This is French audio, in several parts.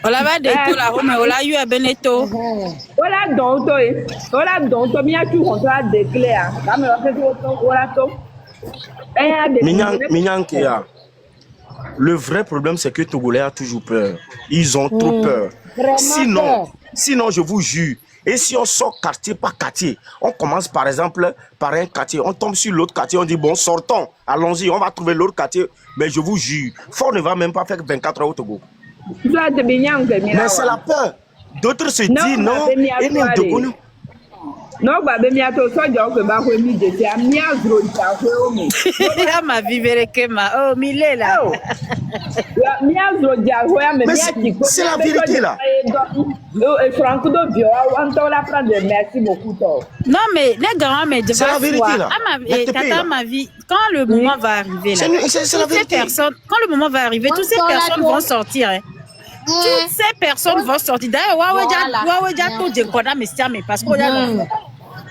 On l'a de tout là, mais on l'a eu à Beneto. Voilà donc, mi a tout contre la déclare. Caméra fait tout, voilà tout. Minyankia. Le vrai problème, c'est que Togolais a toujours peur. Ils ont trop peur. Sinon, je vous jure, et si on sort quartier par quartier, on commence par exemple par un quartier, on tombe sur l'autre quartier, on dit bon, sortons, allons-y, on va trouver l'autre quartier. Mais je vous jure, Fort ne va même pas faire 24 heures au Togo. Mais c'est la peur. D'autres se disent non, et même Togo. Non, bah, ben, bientôt, ça, j'ai que bah, oui, mi de ça, mi a gros, ça, oui, Ah, ma vivere que ma, oh, Milé là. Mi a gros, oui, mais c'est la vérité là. Et Franck de Bio, on t'en la prendre, merci beaucoup, toi. Non, mais les grands, mais c'est la vérité là. Tata, ma vie, quand le moment va arriver là, c'est la vérité. Quand le moment va arriver, toutes ces personnes vont sortir, hein. Toutes ces personnes vont sortir. D'ailleurs, ouais, déjà tout de quoi, mais c'est mais parce qu'on a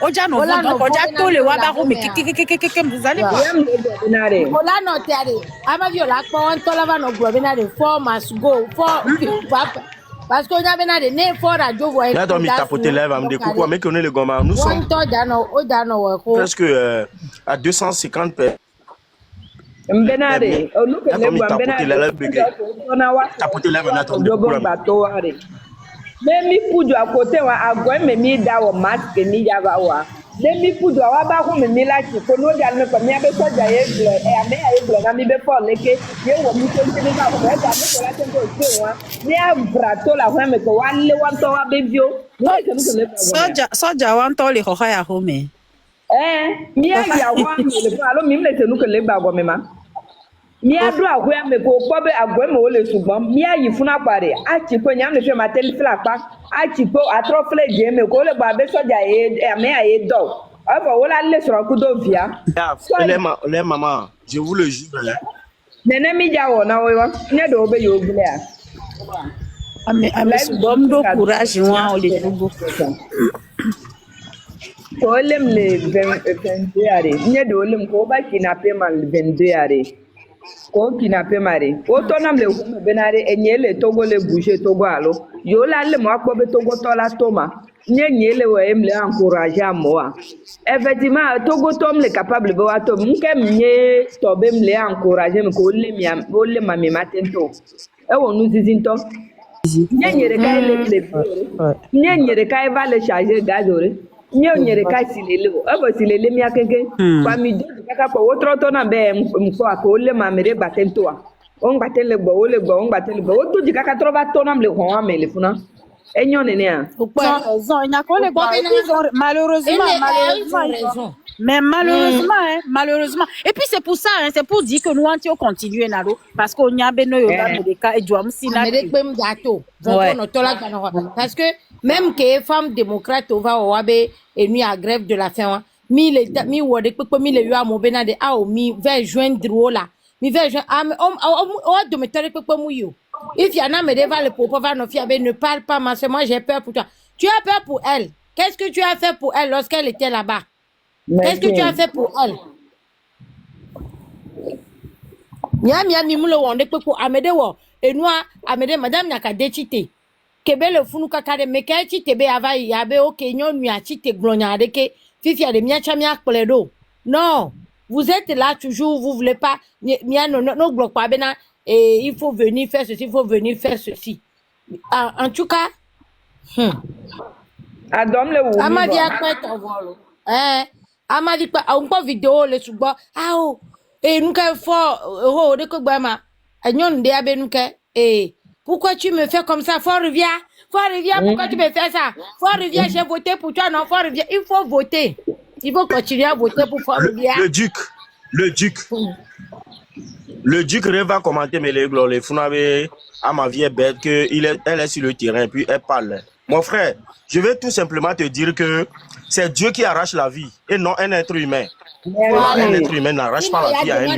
Oja no donc oja to le wa ba ko me keke vous allez quoi. Ola no tiare. Ama viola ko on to lava no gro bena de 4 must go 4 parce qu'on a bena de ne for radio voix. Là donc mi tapoter là va me découper mais qu'on est le goma. Nous sommes presque à 250 personnes. Mbenare, onu ke le gwa mbenare. Tapoter là va mettre Demi pudu à côté wa agwe me mi da wo masque ni java wa. Demi pudu wa ba ko me mi la ki ko no ja me ko mi abe so ja ye ble e ame ye ble na mi be for leke ye wo mi ko ni ba ko ja me ko la ten ko se wa. Ni a brato la ho me ko wa le wa to wa be bio. Soja wa to le ho ya ho me. Mi a ya wa mi le fa lo mi le tenu ke le ba go me ma. Mi a do ahwe me ko po be agwe me o le sugbon mi a yi funa pare a ti ko nyam le fe ma tel fla pa a ti ko atrofle je me ko le gba be soja e me a e do ava wala le soro ku do via les maman je vous le jure nene mi ja wo na wo ne do be yo bule a ame sugbon do courage wa o le tugo ko lem le 22 are ne do lem ko ba kinape man 22 are ko kinape mare o to nam le hume benare enyele togo le bouger togo alo yo la le mo akpo be togo to la toma nyele we emle encourager moi effectivement togo tom le capable be wa to mke mnye to be mle encourager me ko le mi o le mami matento e wo nu zizinto nyere kai le nyere kai va le charger gazore nyere kai silele o bo silele mi akeke kwa mi do kaka ko wotro to na be mko ko le mamere batento wa on batele gbo o le gbo on batele gbo o to di kaka tro ba to na le kon amele funa enyo nene a malheureusement et puis c'est pour ça hein, c'est pour dire que nous on continuer nalo parce qu'on y a beno yoga de cas et doit msina parce que même que femme démocrate va wabe et nuit à grève de la faim mi wode pepe mi le yo amo bena de a o mi va joindre là mi va joindre o de mettre pepe mu yo. If y en a me devant le popo va no fiabe ne parle pas ma soeur, moi j'ai peur pour toi. Tu as peur pour elle. Qu'est-ce que tu as fait pour elle lorsqu'elle était là-bas? Qu'est-ce que tu as fait pour elle? Nyam mi mulo wonde pepo amede wo enua amede madame nyaka dechite. Kebe le funu kakade meke chite be ava yabe o kenyo nua chite glonya de ke fifia de mia chamia pledo. Non, vous êtes là toujours, vous voulez pas mia no bloque pas bena. Et il faut venir faire ceci, il faut venir faire ceci. En tout cas, Amadi a quoi ton vol? Amadi pas on peut vidéo le suba. Ah oh, et nous qu'un fort oh de quoi bama. Agnon de abenuke. Et pourquoi tu me fais comme ça? Faut reviens, pourquoi tu me fais ça? Faut reviens, j'ai voté pour toi, non, faut reviens. Il faut voter. Il faut continuer à voter pour Fort reviens. Le duc va commenter mais les Funabe à ma vie est bête que elle est sur le terrain puis elle parle. Mon frère, je vais tout simplement te dire que c'est Dieu qui arrache la vie et non un être humain. Un être humain n'arrache pas la vie à un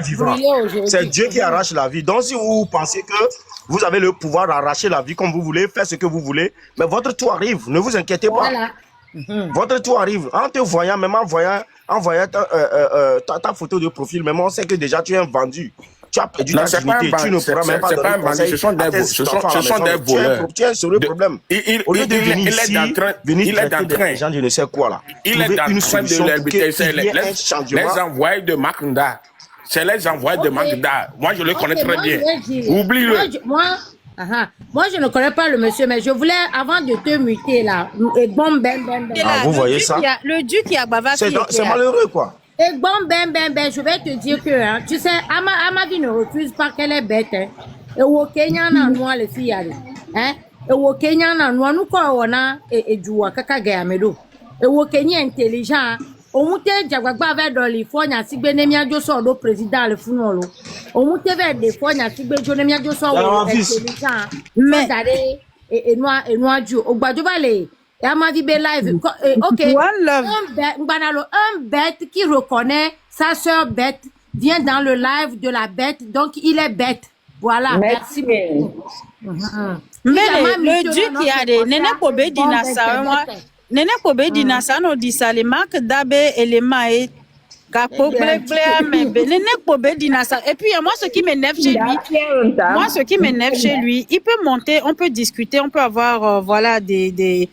vivant. C'est Dieu qui arrache la vie. Donc si vous pensez que vous avez le pouvoir d'arracher la vie comme vous voulez, faire ce que vous voulez, mais votre tour arrive, ne vous inquiétez pas. Voilà. Votre tour arrive. En te voyant, même en voyant envoyer ta photo de profil, mais on sait que déjà tu es un vendu. Tu as perdu ta dignité, tu ne pourras même pas donner conseil. Ce sont des voleurs. Tu as un sérieux problème. Au lieu de venir ici, venir traiter des gens, je ne sais quoi là. Il est en train de les envoyer de Makunda. C'est les envoyés de Makunda. Moi, je le connais très bien. Oublie-le. Moi, je ne connais pas le monsieur, mais je voulais, avant de te muter là, et bon, vous voyez ça? Le duc qui a bavard. C'est malheureux quoi. Et bon, je vais te dire que, hein, tu sais, Amadi ne refuse pas qu'elle est bête. Hein. Et au Kenya, on a les filles. Hein? Et au Kenya, on a et du Wakaka Gayamedo. Et au Kenya intelligent, on monte Jagwagba avec dans les fois, il y a si bénémia de sort au président le funolo. On monte vers des fois, il y a si bénémia de sort au intelligent. Mais, et noir du au Badjobale. Et à ma vie, live. Ok. Un bête qui reconnaît sa soeur bête vient dans le live de la bête, donc il est bête. Voilà. Merci beaucoup. Mais le duc qui a des Nene Kobe Dinasa, Nene Kobe Dinasa, no dit ça, les marques d'Abbé et les maïs. Nene Kobe Dinasa. Et puis, moi, ce qui m'énerve chez lui, il peut monter, on peut discuter, on peut avoir, voilà, mais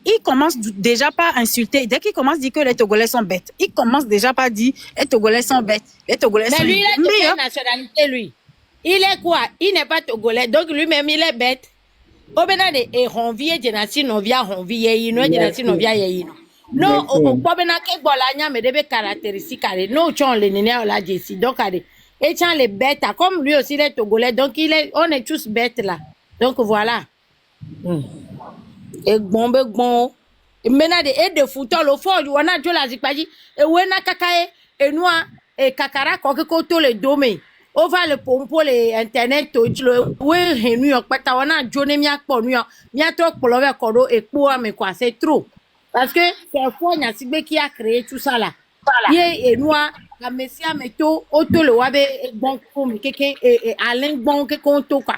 il commence déjà par insulter. Dès qu'il commence à dire que les Togolais sont bêtes, il commence déjà par dire les Togolais sont bêtes. Les Togolais sont bêtes. Mais lui, il est de quelle nationalité, lui? Il est quoi? Il n'est pas Togolais, donc lui-même, il est bête. Obénade et Ronvier, Djenasi, Novia, Ronvier, Djenasi, Novia, Yéino. Non, au Bobena Kebolania, mais des caractéristiques, non, tu les nénés là, Jessie, donc, et tiens les bêtes, comme lui aussi, il est Togolais, donc on est tous bêtes là. Donc voilà. Et bon. Maintenant, et de foutre le fort, on a déjà la zipaji, et on a kakae, et nous, et kakara, quoi que tout le domaine. On va le pompo les internet le ouais New York pas on a Johnny Mia pour New York Mia trop pour le corps et quoi mais quoi c'est trop parce que c'est quoi Nyasibé qui a créé tout ça là et nous la messia meto auto le wabe bon comme quelqu'un et Alain bon que compte quoi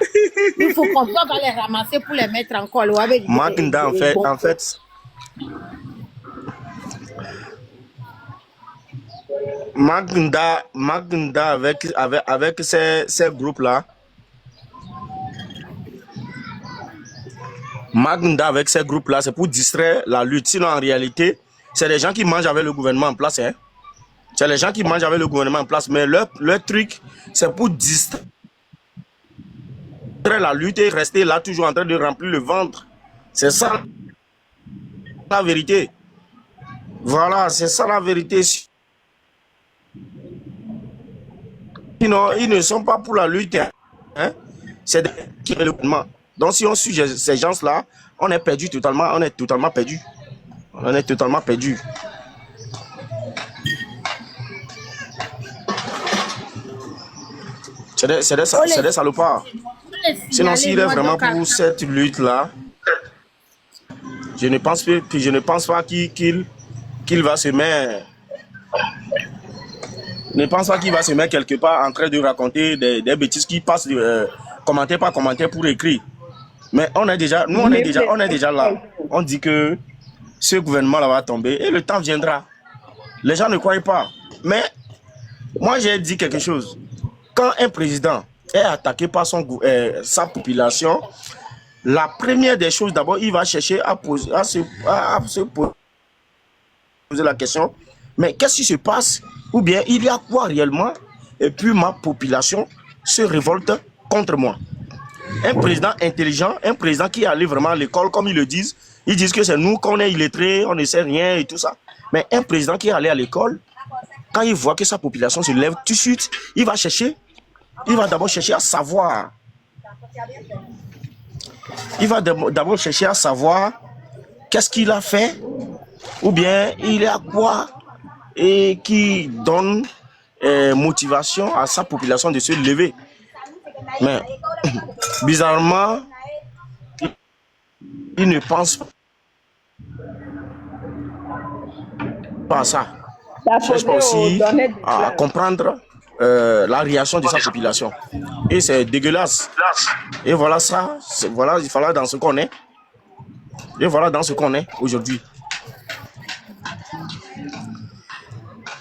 il faut qu'on va les ramasser pour les mettre encore le wabe Makunda en fait Magunda avec ces groupes-là. Magunda avec ces groupes-là, c'est pour distraire la lutte. Sinon, en réalité, c'est les gens qui mangent avec le gouvernement en place. Hein. C'est les gens qui mangent avec le gouvernement en place. Mais leur truc, c'est pour distraire la lutte et rester là toujours en train de remplir le ventre. C'est ça la vérité. Voilà, c'est ça la vérité. Sinon, ils ne sont pas pour la lutte. Hein? C'est le gouvernement. Donc, si on suit ces gens-là, on est perdu totalement. On est totalement perdu. On est totalement perdu. C'est des salopards. Sinon, s'il est vraiment pour cette lutte-là, je ne pense pas qu'il va se mettre. Je ne pense pas qu'il va se mettre quelque part en train de raconter des bêtises qui passent commentaire par commentaire pour écrire. Mais on est déjà là. On dit que ce gouvernement-là va tomber et le temps viendra. Les gens ne croient pas. Mais moi, j'ai dit quelque chose. Quand un président est attaqué par sa population, la première des choses, d'abord, il va chercher à se poser la question, mais qu'est-ce qui se passe? Ou bien il y a quoi réellement? Et puis ma population se révolte contre moi. Un président intelligent, un président qui est allé vraiment à l'école, comme ils le disent, ils disent que c'est nous qu'on est illettrés, on ne sait rien et tout ça. Mais un président qui est allé à l'école, quand il voit que sa population se lève tout de suite, il va d'abord chercher à savoir. Il va d'abord chercher à savoir qu'est-ce qu'il a fait, ou bien il est à quoi, et qui donne motivation à sa population de se lever. Mais bizarrement, il ne pense pas à ça. Il cherche pas aussi à comprendre la réaction de sa population. Et c'est dégueulasse. Et voilà ça, voilà dans ce qu'on est. Et voilà dans ce qu'on est aujourd'hui.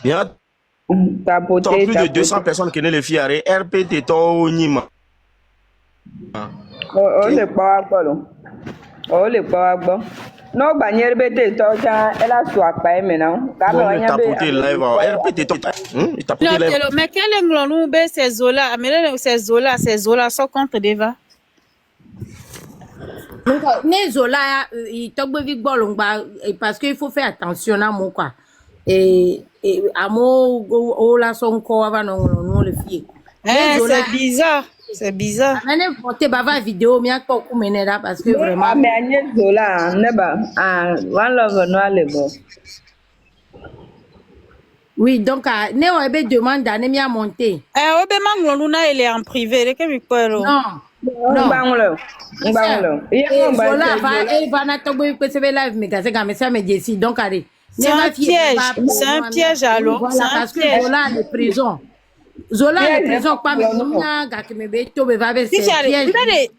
Il y a plus de 200 personnes qui ne les filles arrêt. RPT, to Nima. Oh, le power. Oh, le power. Non, bannière BT, elle a soit pas maintenant. Tapoter live. RPT, mais quel est le c'est Zola? Mais c'est Zola, sans compte Deva. Ne Zola, il tombe vite bon, parce qu'il faut faire attention à mon quoi. Et à mon, la son corps avant non le fier. C'est bizarre. C'est bizarre. Maintenant, portez bava vidéo, mais pas beaucoup mener là parce que vraiment. Mais Agnès Zola, neba, one love no alebo. Oui, donc ne on avait demande d'aller m'y monter. Obe manglona il est en privé, le que mi pelo. Non. Non, banglo. Banglo. Zola va na tobo peut se live mais gazé mais ça me dit donc allez. C'est un piège alors. Voilà parce que Zola est prison. Zola est prison pas mais na ga que me be to be va be c'est piège.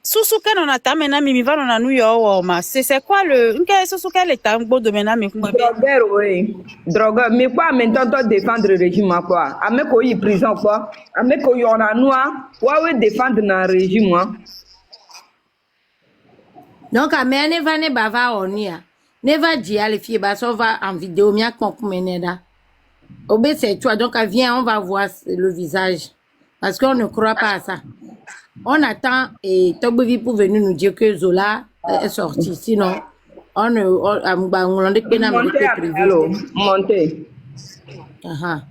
Susuka non ata mena mi va na New York ma. C'est quoi le nke Susuka le tango de mena mi kuma be. Drogueur oui. Drogueur mais quoi maintenant défendre le régime quoi. Ameko yi prison quoi. Ameko yo na noa. Wa défendre na régime moi. Donc mais ne va ne bava onia. Ne va dire les filles bah ça va en vidéo mia konkumeneda. Obé c'est toi donc viens on va voir le visage parce qu'on ne croit pas à ça. On attend et Tobovi pour venir nous dire que Zola est sorti sinon on monter. Aha.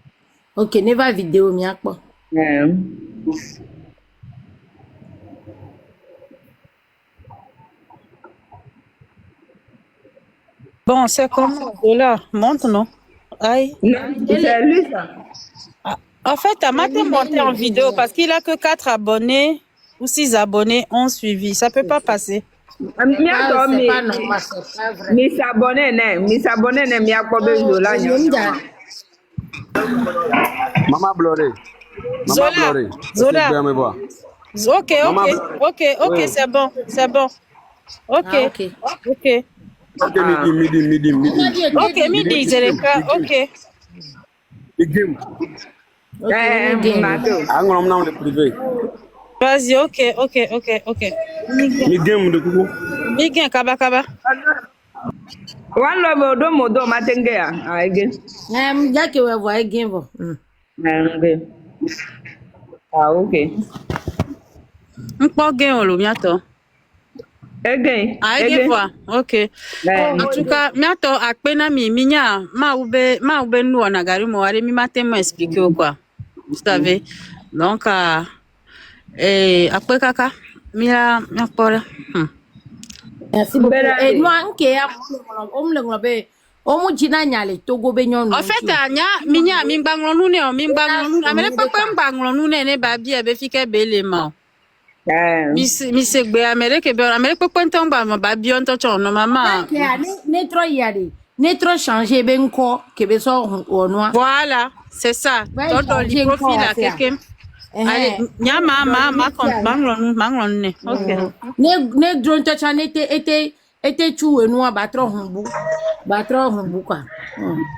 OK, ne va vidéo mia quoi. Bon, c'est comme Zola monte non. Aïe. C'est lui ça. En fait, Amate est monté en vidéo parce qu'il a que 4 abonnés ou 6 abonnés ont suivi. Ça peut pas passer. Mais s'abonner, mais à quoi besoin là? Maman Bloré. Zola. Ok, c'est bon. Ok. Ok, midi. Ok, midi, c'est le cas. Ok. Vas-y, ok. Miguel, kaba. One love do modo matengea. Again. Ya que we voy again bo. Ok. Mpo gen olo miato. Again. Fois. Ok. En tout cas, miato akpena minya ma ube nu na gari mo are mi matemo expliquer quoi. Vous savez. Donc après kaka mia pora. Merci beaucoup. Et moi nke en fait minya mi banglonu ne amele papa banglonu ne ba bia be fike belema. Mi se gbe Amérique be Amérique papa ntomba ba bia ntocho no mama. Ne trop changer ben ko ke be so onwa. Voilà, c'est ça. Todo li profil à quelqu'un. Allez, ma compte banglonu ne. OK. Ne drone touch était tu et nous battre quoi.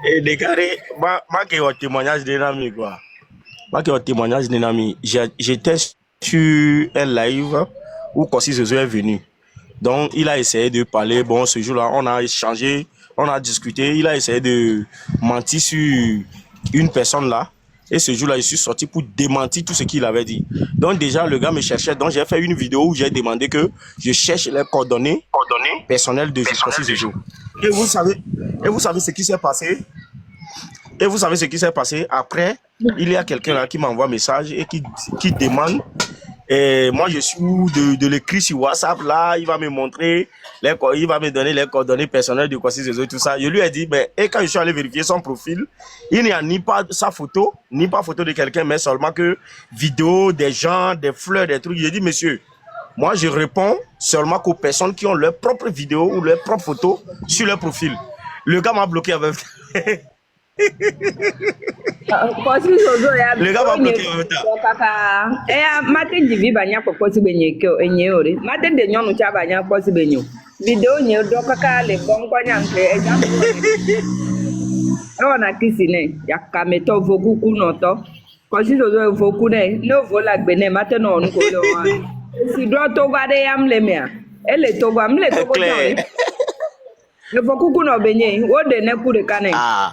Et déclaré ma que au témoignage de Nami quoi. Ma que au témoignage de Nami, j'étais sur un live où Kossi Zozo est venu. Donc il a essayé de parler, bon ce jour-là on a échangé, on a discuté, il a essayé de mentir sur une personne là. Et ce jour-là, je suis sorti pour démentir tout ce qu'il avait dit. Donc déjà, le gars me cherchait. Donc j'ai fait une vidéo où j'ai demandé que je cherche les coordonnées personnelles de Kossi Zozo. Et vous savez ce qui s'est passé? Et vous savez ce qui s'est passé? Après, il y a quelqu'un là qui m'envoie un message et qui demande. Et moi, je suis de l'écrit sur WhatsApp là. Il va me montrer, il va me donner les coordonnées personnelles de Kossi Zozo et tout ça. Je lui ai dit, ben, et quand je suis allé vérifier son profil, il n'y a ni pas sa photo, ni pas photo de quelqu'un, mais seulement que vidéo, des gens, des fleurs, des trucs. J'ai dit, monsieur, moi, je réponds seulement qu'aux personnes qui ont leur propre vidéo ou leur propre photo sur leur profil. Le gars m'a bloqué avec. Le gars m'a bloqué avec ça. Matin jivi banya poposi benye ke enye ore. Matin de nyonu cha banya poposi benyo. Video nye do kaka le bon kwanya nke example. on a kissine, ya kameto voku kunoto. Quand si je voku ne, no vola bene maintenant on kolo. Si doit to gade yam le mea. Elle to gam le to Claire. Le voku kuno benye, wo de ne pour de kane. Ah.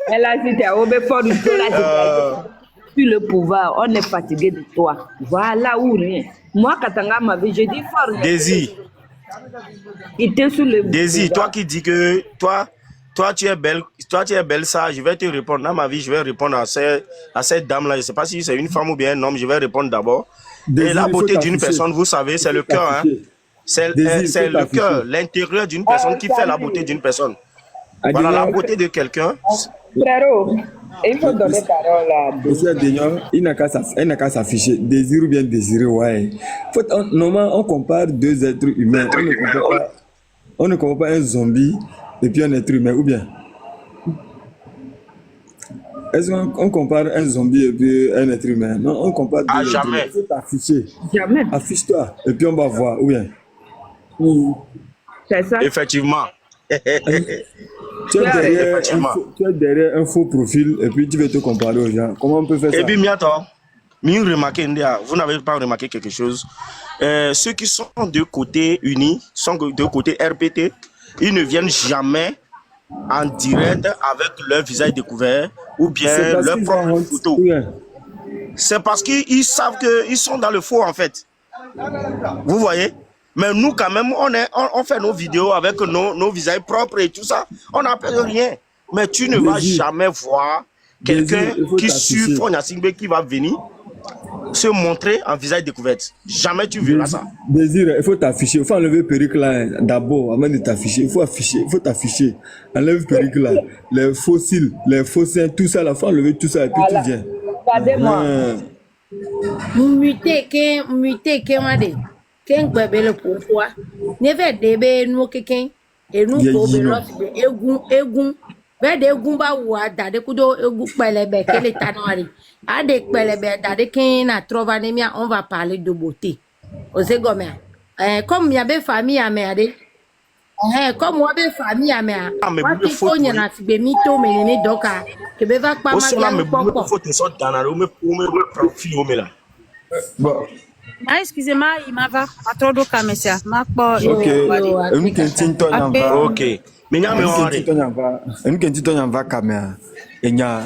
Elle a dit, au fort du tout là, puis le pouvoir, on est fatigué de toi. Voilà où rien. Moi, Katanga m'avait, je dis fort. Désir. Il était sous le Désir, toi qui dis que toi tu es belle, ça, je vais te répondre. Dans ma vie, je vais répondre à cette dame-là. Je ne sais pas si c'est une femme ou bien un homme, je vais répondre d'abord. Et la beauté d'une personne, vous savez, c'est le cœur. Hein. C'est le cœur, l'intérieur d'une personne qui fait la beauté d'une personne. Voilà, la beauté de quelqu'un. Frérot, il faut donner parole à Monsieur Dégnan, il n'a qu'à s'afficher. Désir ou bien désiré, ouais. Normalement, on compare deux êtres humains. On ne compare pas un zombie et puis un être humain, ou bien? Est-ce qu'on compare un zombie et puis un être humain? Non, on compare deux êtres humains. Il faut t'afficher. Jamais. Affiche-toi et puis on va voir, ou bien? C'est ça. Effectivement. Tu es derrière un faux profil et puis tu veux te comparer aux gens. Comment on peut faire ça? Et puis, vous n'avez pas remarqué quelque chose. Ceux qui sont de côté unis, sont de côté RPT, ils ne viennent jamais en direct avec leur visage découvert ou bien leur propre photo. C'est parce qu'ils savent qu'ils sont dans le faux en fait. Vous voyez? Mais nous quand même, on fait nos vidéos avec nos visages propres et tout ça. On n'a peur de rien. Mais tu ne vas jamais voir quelqu'un qui suit Fonia Singbe qui va venir se montrer en visage découvert. Jamais tu verras ça. Désir, il faut t'afficher. Il faut enlever le perruque là d'abord avant de t'afficher. Il faut t'afficher. Enlève le perruque là. Les fossiles, les faux seins, tout ça là. Il faut enlever tout ça et puis tu viens. Regardez-moi. Muté que made. Ken gbebele popoa. Neve debe no keken. Enu ko be lot egun. Be de egun ba wa dade kudo egun pelebe kele tanori. A de pelebe dade ken na trova nemia on va parler de beauté. Ose gome. Comme il y avait famille à merde. Comme on avait famille à merde. Wa ki ko nyana ti be mi to menene doka. Ke be va pa ma bien poko. Bon. Ah, excusez-moi, il m'a va. Attends, Kamesia. Ok. Ok. Une question on va caméra. Il y a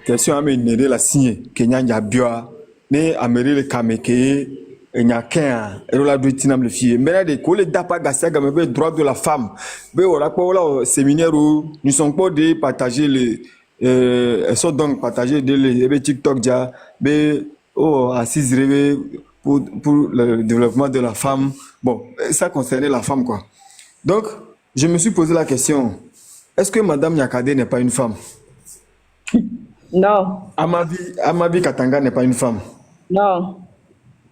question à me donner la signe Kenya ya bioa ne ameri le kameke enya ken et la doutinam le fille mais là de ko le dapa gasa game be droit de la femme be wala ko wala séminaire où nous sommes pas de partager les elles sont donc partager les TikTok dia be assise pour le développement de la femme. Bon, ça concernait la femme quoi. Donc, je me suis posé la question, est-ce que Madame Nyakade n'est pas une femme? Non. Amabi Katanga n'est pas une femme? Non.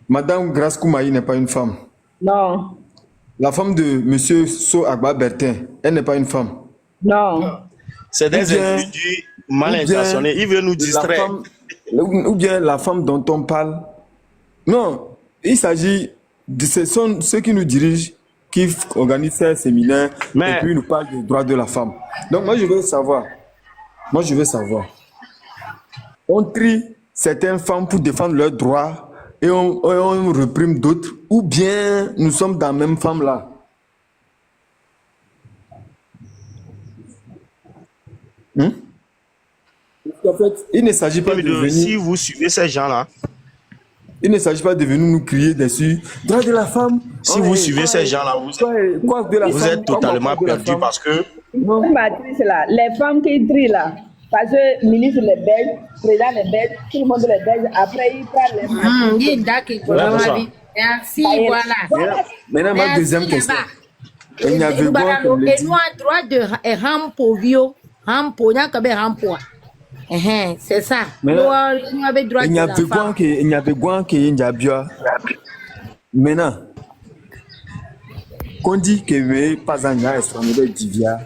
Madame Grace Koumaï n'est pas une femme? Non. La femme de Monsieur So Agba Bertin, elle n'est pas une femme? Non. C'est des individus mal intentionnés, ils veulent nous distraire. Ou bien la femme dont on parle. Non, il s'agit de ceux qui nous dirigent, qui organisent ces séminaires et puis nous parlent des droits de la femme. Donc moi je veux savoir. On trie certaines femmes pour défendre leurs droits et on réprime d'autres, ou bien nous sommes dans la même femme là. En fait, il ne s'agit pas de venir... Si vous suivez ces gens-là, il ne s'agit pas de venir nous crier dessus. Droit de la femme. Si vous suivez ces gens-là, vous êtes totalement perdu parce que... Les femmes qui trient là, parce que le ministre les baise, le président les baise, tout le monde les baise, après ils parlent les femmes. Merci, voilà. Maintenant, ma deuxième question. Il y avait quoi comme le dit? Et nous, droit de rampo, vieux. Rampo, il y a quand même rampo. C'est ça. Il y avait quoi qui est Ndiabia. Maintenant, qu'on dit que mais pas un gars est divia.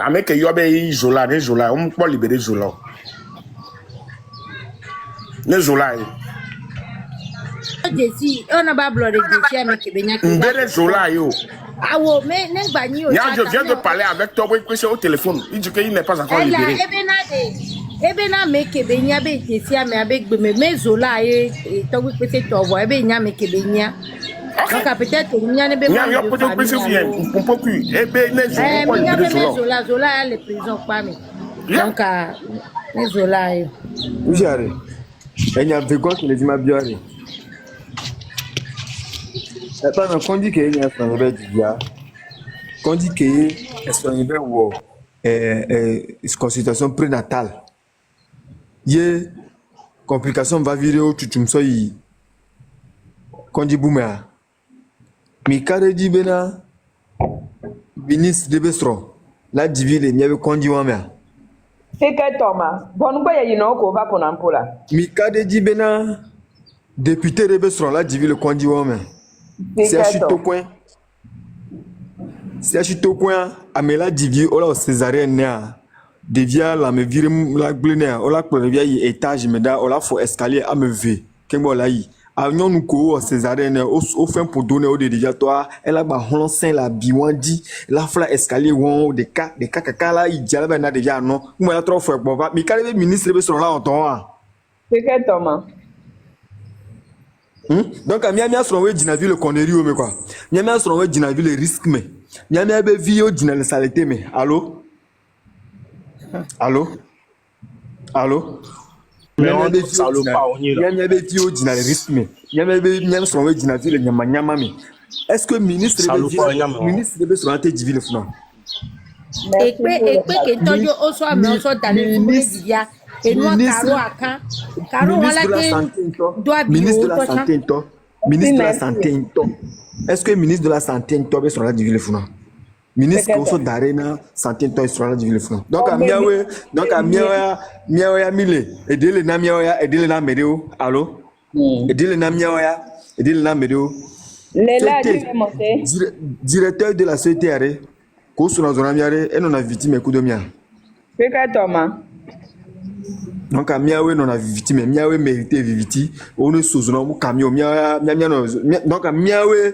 Avec Yobe Isola, on peut libérer Zola. Les Zola. Jesi, on a pas bloqué Jesi avec Kebenya. Venezuela, yo. Ah ouais, mais n'est pas ni au. Je viens de parler avec toi, au téléphone. Il dit qu'il n'est pas encore libéré. Ebena me Kebenya be Jesi avec me Zola et toi vous pouvez te voir Ebena me Kebenya. Donc peut-être que n'y a ne be pas. Il y a peut-être que c'est bien. On peut plus. Zola les prisons pas mais. Donc Zola. Où j'arrive. Il y a des quoi qui les dit ma bien. Attends, quand on dit qu'il y a un peu de dia, quand on dit qu'il y a un peu de consultation prénatale, il y a complication va virer au tutumso yi. Quand on dit boumea, mais quand on dit bena ministre de Bestro, la divine il y avait quand on dit wamea. C'est que Thomas, bon quoi y a une autre va pour l'ampola. Mais quand on dit bena député de Bestro, la divine quand on dit wamea. C'est à chito point amela divi ola césarien nea devia la me vire la glenea ola plevia étage me da ola fo escalier a me v kembo la yi a nyonu ko césarien au fin pour donner au déjà toi elle a ba honsen la biwandi la fla escalier won de kaka la yi jala ba na déjà non mo la trop fo ba mi kale ministre be sur là on ton c'est que Thomas. Donc, Miami sur le dîner le connerie mais quoi. Miami sur le dîner le risque mais. Miami a vu au dîner le saleté mais. Allô? Mais on ne salue pas, on y est là. Miami a vu au dîner le risque mais. Miami sur le dîner le nyama mais. Est-ce que ministre de sur la tête du ville flan? Et que Toyo Oso mais Oso dans le média. Et nous Caro Akan. Caro wala que doit ministre de la santé ministre de la santé est-ce que ministre de la santé est sur la ville flan? Ministre Oso d'Arena santé est sur la ville flan. Donc à miawe mile edele na miawe edele na medeo allo edele na miawe edele na medeo directeur de la CTR ko sur la zone miare et non a victime coup de mia. C'est que Thomas. Donc à miawe non a victime miawe mérité viviti on est sous un camion miawe donc à miawe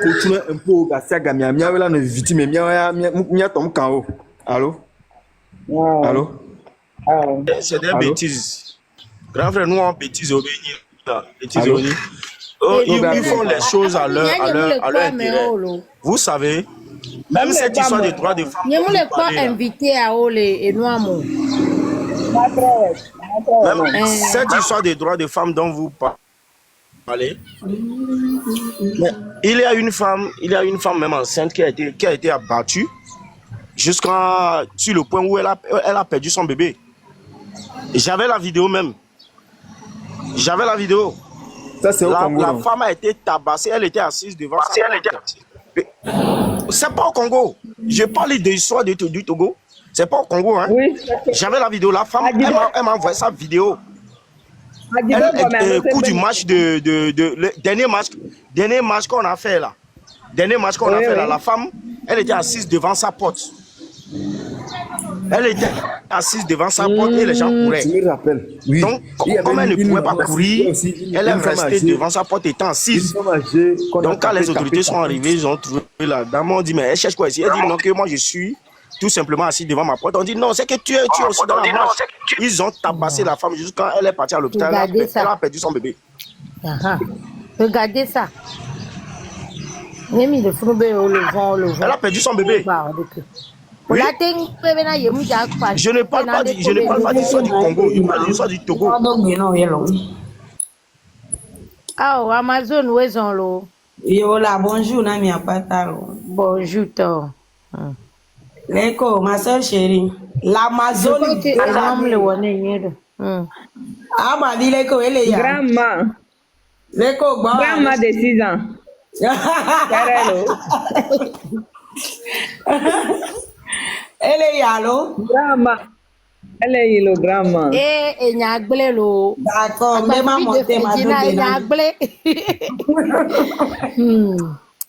continue un peu gasaga miawe là no victime miawe tom kao allô c'est des bêtises grand frère nous on bêtises bêtises ils font les choses à leur intérêt. Vous savez même cette histoire des droits des femmes ne voulez pas inviter à Ole et Noamo. Même cette histoire des droits des femmes dont vous parlez, il y a une femme même enceinte qui a été abattue jusqu'à sur le point où elle a perdu son bébé. J'avais la vidéo même. Ça, c'est la femme a été tabassée, elle était assise devant sa porte. C'est pas au Congo. Je parle de l'histoire du Togo. C'est pas au Congo, hein? Oui. J'avais la vidéo. La femme, elle m'a envoyé sa vidéo. Coup du match le dernier match qu'on a fait là. La femme, elle était assise devant sa porte. Et les gens couraient. Je me rappelle. Oui. Donc, comme elle ne pouvait pas courir, elle est restée devant sa porte étant assise. Donc, quand les autorités sont arrivées, ils ont trouvé la dame. On dit, mais elle cherche quoi ici? Elle dit, non, que moi je suis tout simplement assis devant ma porte. On dit, non, c'est que tu es aussi dans la marche. Ils ont tabassé la femme jusqu'à elle est partie à l'hôpital. Elle a perdu son bébé. Regardez ça. Elle a perdu son bébé. Oui. Je ne parle pas d'histoire du Congo, je parle d'histoire du Togo. Ah, Amazon, où est-ce l'eau? Yola, bonjour, Nami Apatalo. Bonjour, toi. Leko, ma soeur chérie. L'Amazon. Ah, ma vie, Leko, elle est Grandma. Leko, Grandma de 6 ans. Carrelo. Elle est yalo. Grandma. Elle est yalo, grandma. Eh, nyagbele lo. D'accord, mais ma montée m'a donné. Nyagbele.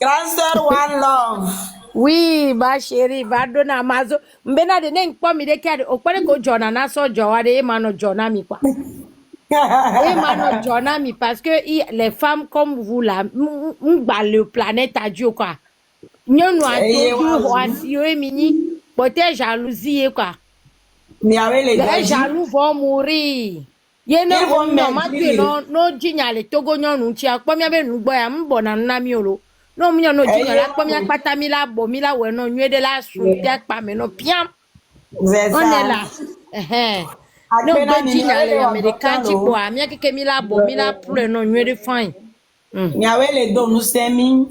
Grand sœur, one love. Oui, ma chérie, va donner Amazon. Mbena de neng pas mi de kade. O pare ko jona na so jowa de ma no jona mi kwa. Et maintenant, Jonami, parce que les femmes comme vous là, le planète à Dieu quoi. Nous mini, peut-être jalousie quoi. Les jaloux vont mourir. Yéna vont maintenant no jignale togo nyonu tia kpomia be nugbo ya mbo na nami olo. No mnya no jignala kpomia pata mila bo mila we no nywede la su tia pa me no piam. On est là. No bo jignale American ti bo amia keke mila bo mila pour no nywede fine. Nyawele do nous semi.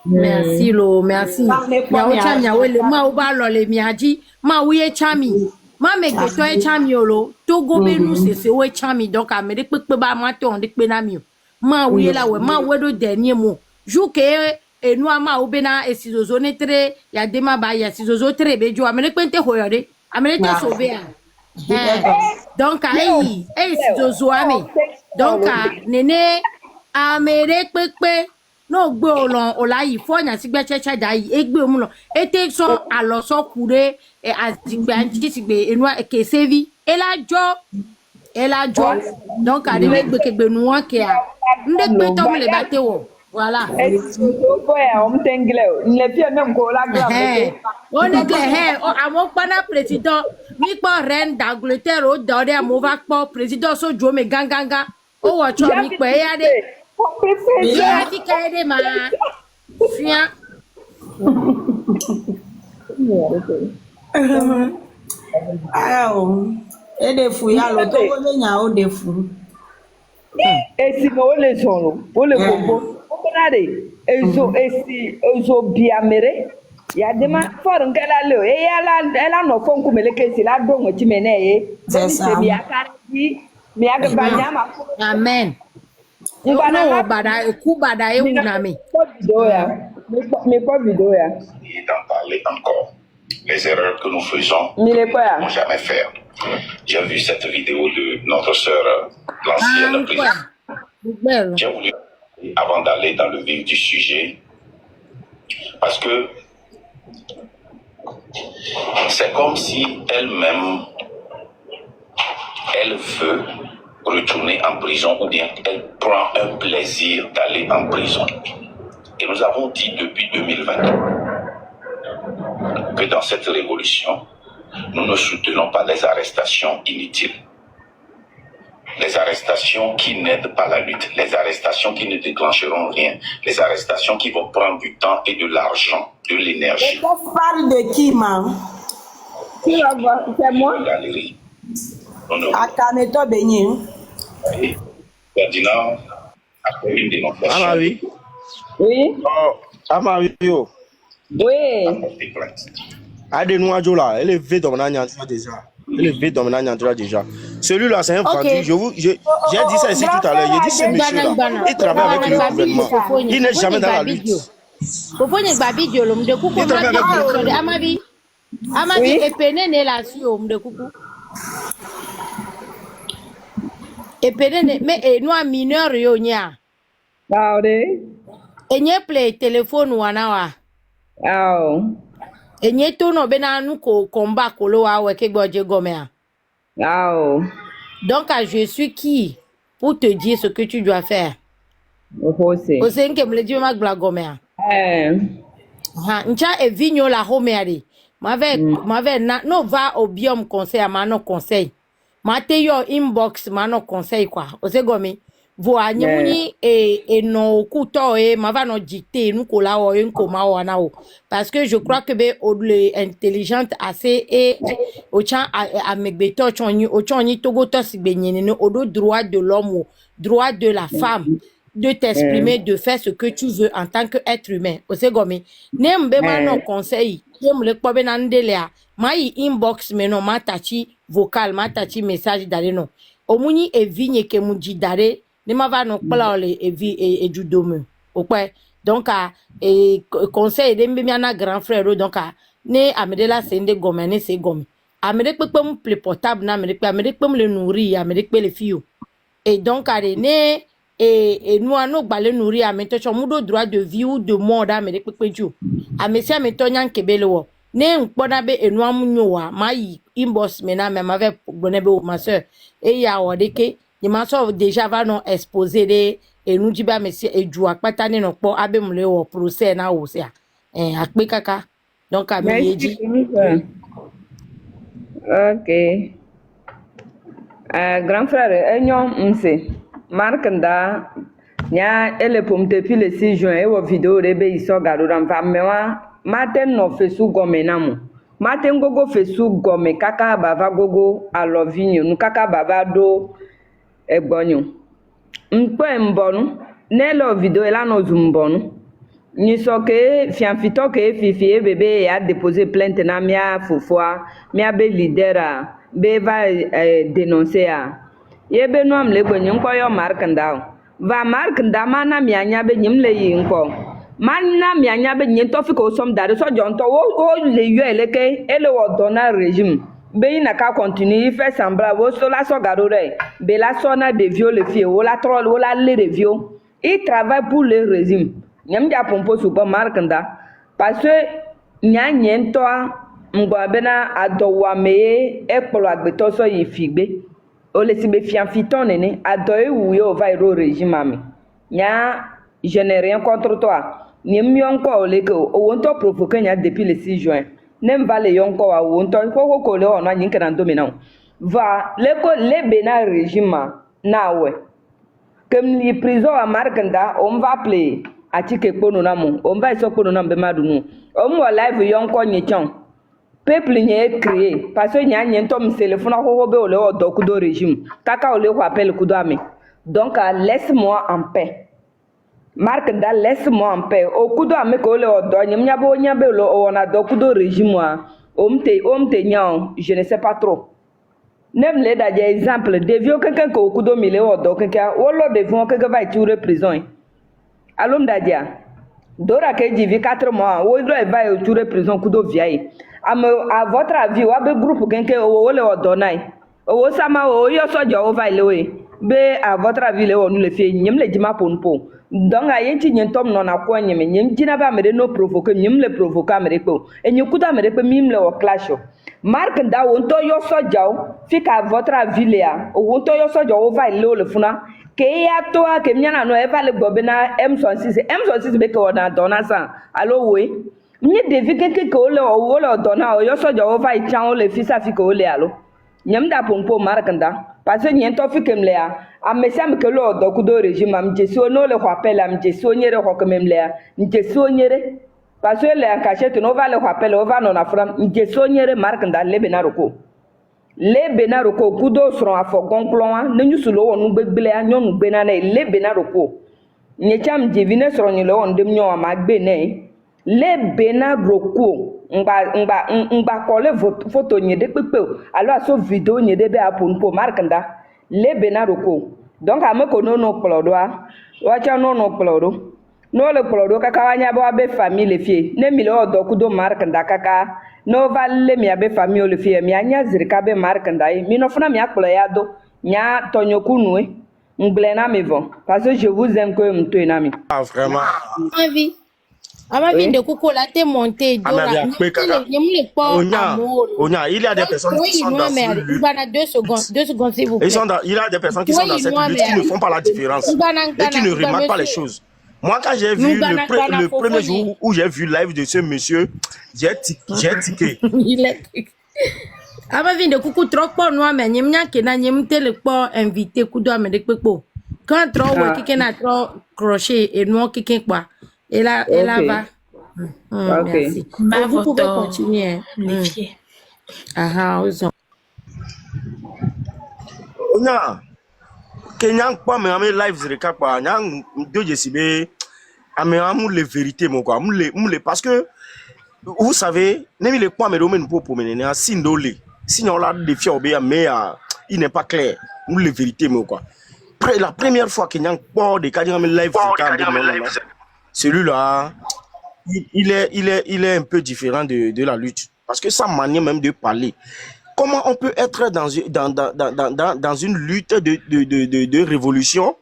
Merci lo, merci. Ya o cha nyawele ma o ba lo le miaji, ma wiye chami. Ma me ke to e chami olo, togo be nu se we chami donc a me de pepe ba ma to on de pe na mi. Ma wiye la we, ma we do dernier mot. Jou ke e nu ama o be na e sizozo ne tre, ya de ma ba ya sizozo tre be jo a me de pente hoyode. A me de te sauver a. Donc ai, sizozo ami. Donc nene a me de pepe no gbe olon olayi fo nya sigbe cheche dai egbe omu lo ete so alo so kure e asigbe anti sigbe enu ke sevi ela jo donc ade gbe kegbe nu won ke a nde pe to le bate wo voilà so ko ya o mtengle le pia nem ko la gra on est o amo pana président mi po reine d'Angleterre o do de amo va po président so jo me ganganga o wo cho mi pe ya de yeah, I can't ma. Yeah. Et des fouilles à l'auto, on a au défaut. Et si on les solo, on les combo, on a des. Et so bien méré. Il y a des gens qui font qu'elle a le. Et elle a no concours, mais le que c'est là, donc tu m'énerves. C'est ça. Amen. No bada kubada e unami. Mais pas vidéo ya. Et d'en parler encore. Les erreurs que nous faisons, nous ne pouvons jamais faire. J'ai vu cette vidéo de notre sœur, l'ancienne présidente. J'ai voulu, avant d'aller dans le vif du sujet, parce que c'est comme si elle-même, elle veut retourner en prison ou bien elle prend un plaisir d'aller en prison. Et nous avons dit depuis 2020 que dans cette révolution, nous ne soutenons pas les arrestations inutiles. Les arrestations qui n'aident pas la lutte, les arrestations qui ne déclencheront rien, les arrestations qui vont prendre du temps et de l'argent, de l'énergie. On parle de qui, man? C'est moi. À Kaneto Benin. Ferdinand a fait une dénonciation. Amavi. Oui. Oh, Amavi. Oui. Adenou Adjola, elle est vée dans mon agnandra déjà. Elle est vée dans mon agnandra déjà. Celui-là, c'est un vendu. J'ai dit ça ici tout à l'heure. J'ai dit ce monsieur-là, il travaille avec le gouvernement. Il n'est jamais dans la lutte. Il travaille avec le Amavi. Amavi est péné né là sur de coucou. Et péné mais nous mineur yo nya. Ah oui. Et nye play téléphone wanawa. Ah. Et nye tono bena nous ko combat kolo wa weke gboje gomea. Ah. Donc je suis qui pour te dire ce que tu dois faire. Ose nke mle di ma gla gomea. Ncha e vigno la homeari. M'avait no va au biome conseil à mano conseil. Ma te yo inbox mano conseil quoi. Ose gomi. Voa nyemuni et no kuto ma va no dicter nous kola o un koma o anao parce que je crois que be o le intelligente assez et o chan a megbeto choni o choni togo to sigbenyene no odo droit de l'homme droit de la femme de t'exprimer de faire ce que tu veux en tant que être humain ose gomi nembe mano conseil yemle kpobe na ndelea mai inbox me no matachi vocal matachi message dale no omuni e vigne ke muji dare ne ma va non pla le et du dôme ok donc et conseil de mbemiana grand frère donc ne amedela sende gomene c'est gomme amede pepe mu ple portable na amede pepe le nourrir amede pepe le fio et donc ne et nous ano gbale nourrir amede cho mudo droit de vie ou de mort amede pepe ju amesi ameto nyan kebele wo ne nkpoda be enu amunyo wa mai inbox me na me ma ve gbonebe o ma sœur et ya wodeke il m'a sauvé déjà va non exposer des et nous dit bah monsieur et joue pas tane non pas abe mule au procès na o se akpe kaka donc a mi dit OK grand frère enyo mse marque nda nya ele pom depuis le 6 juin e wo vidéo rebe iso garo ram fa mewa maten no fesu gome namu maten gogo fesu gome kaka bava gogo alovinyo nu kaka bava do egbonyo mpe mbonu nelo vidéo ela no zumbonu ni so ke fianfito ke fifi bébé a déposé plainte na mia fofua mia be leader be va dénoncer a yebe no am le gbonyo nko yo mark ndao va mark ndama na mianya be nyim le yi nko manna mianya be nyi to fi ko som dare so jonto wo le yo eleke ele wo dona régime be na ka continue fait semblant wo so la so garore be la so na de viol le fie wo la troll wo la le de viol il travaille pour le régime nyam ja pompo su ba mark nda parce que nya nyento ngwa bena adowa me ekpolo agbeto so yi figbe o le si be fianfiton nene adoye wuyo va iro régime ami nya je n'ai rien contre toi ni mion ko le ko o wonto provoquer nya depuis le 6 juin nem va le yon ko wa wonto ko le ona nyin kan domina va le ko le bena régime na we comme li prison à markanda on va appeler atike kono namu on va so kono nambe madunu on mo live yon ko nyechon peuple nye créé parce que nya nye tom téléphone ko be ole odo kudo régime kaka ole ko appelle kudo ami donc laisse-moi en paix marque da laisse-moi en paix o kudo ami ko ole odo nyim nya bo nya be lo ona do kudo régime wa omte nya je ne sais pas trop nem le da exemple de vieux quelqu'un ko kudo mile odo quelqu'un o lo de vieux quelqu'un va tuer prison alum da dia dora ke jivi 4 mois o do va tuer prison kudo vieille à votre avis wa be groupe kenke o le odonai o sama o yo soja o va lewe be à votre avis le onu le fie nyem le jima ponpo donc ayen ti nyen tom non akwa nyem nyem jina ba mere no provoquer nyem le provoquer mere ko enye kuta mere pe mim le o clash marque nda wonto yo soja o fika à votre avis le a wonto yo soja o va le funa ke ya to a ke nyana no e va le gobena M66 be ko na dona sa allo we ni devi kenke ko le o wo dona o yo soja o va chan o le fisa fi ko le alo nyam da pompo markanda parce que nyen to fi kem le a mesam ke lo do ku do régime am jesi o no le ko appel am jesi o nyere ko kem le a jesi o nyere parce que le en cachette no va le ko appel o va no na fram jesi o nyere markanda le benaroko ku do sro afo gonklon na nyu sulo wonu gbegbele a nyonu gbe na le benaroko nyecham jevine sro nyilo on dem nyo ma gbe ne le bena roko ngba kole photo nye de pepe alo aso video nye de be aponpo markanda le bena roko donc ameko no plodo a wacha no plodo no le plodo kaka wanya ba be famille fie ne mi le odo kudo markanda kaka no valle mi abe famille le fie mi anya zirika be markanda mi no funa mi akplo ya do nya tonyo kunwe nglena mi vont parce que je vous aime que mto enami ah vraiment envie ama vinde kuko la te monter dora Onya, il y a des personnes qui sont dans cette lutte. 2 secondes s'il vous plaît. Il y a des personnes qui sont dans cette lutte qui ne font pas la différence et qui ne remarquent pas les choses. Moi, quand j'ai vu le premier jour où j'ai vu live de ce monsieur, j'ai tiqué. Ama vinde kuko trop pour nous mais nyemnya ke na nyemte le pour inviter kudo amede pepo. Quand trop we kike na trop crochet et nous kike quoi. Et là va. Ok. Merci. Vous pouvez continuer. Osons. Onya, Kenya pas mais live zirika quoi. Nya do jesibe amu les vérités mon quoi. Mule parce que vous savez, nemi le point mais domaine pour mener sindole. Sinon là des fiers obéir mais il n'est pas clair. Mule les vérités mon quoi. La première fois que Kenya pas de cadre live zirika celui-là, il est un peu différent de la lutte. Parce que sa manière même de parler. Comment on peut être dans une lutte de révolution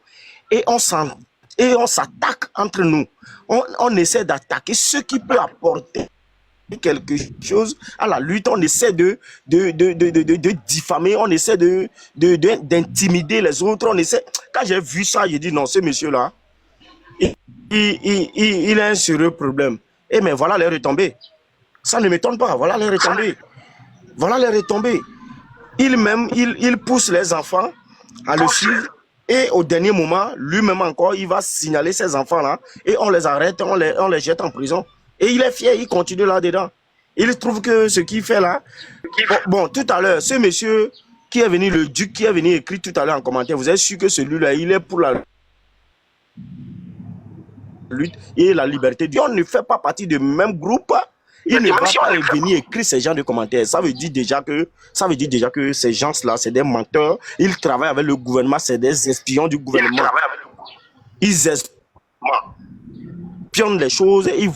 et on s'attaque entre nous. On essaie d'attaquer ce qui peut apporter quelque chose à la lutte, on essaie de diffamer, on essaie d'intimider les autres, on essaie. Quand j'ai vu ça, j'ai dit non, ce monsieur-là, il a un sérieux problème. Et mais voilà les retombées. Ça ne m'étonne pas, voilà les retombées. Voilà les retombées. Il pousse les enfants à le suivre et au dernier moment, lui-même encore, il va signaler ces enfants-là et on les arrête, on les jette en prison. Et il est fier, il continue là-dedans. Il trouve que ce qu'il fait là... Bon, tout à l'heure, ce monsieur qui est venu, le duc qui est venu écrire tout à l'heure en commentaire, vous êtes sûr que celui-là, il est pour la lutte et la liberté. On ne fait pas partie du même groupe. Il ne va pas venir écrire ces genres de commentaires. Ça veut dire déjà que ces gens-là, c'est des menteurs. Ils travaillent avec le gouvernement, c'est des espions du gouvernement. Ils espionnent les choses, ils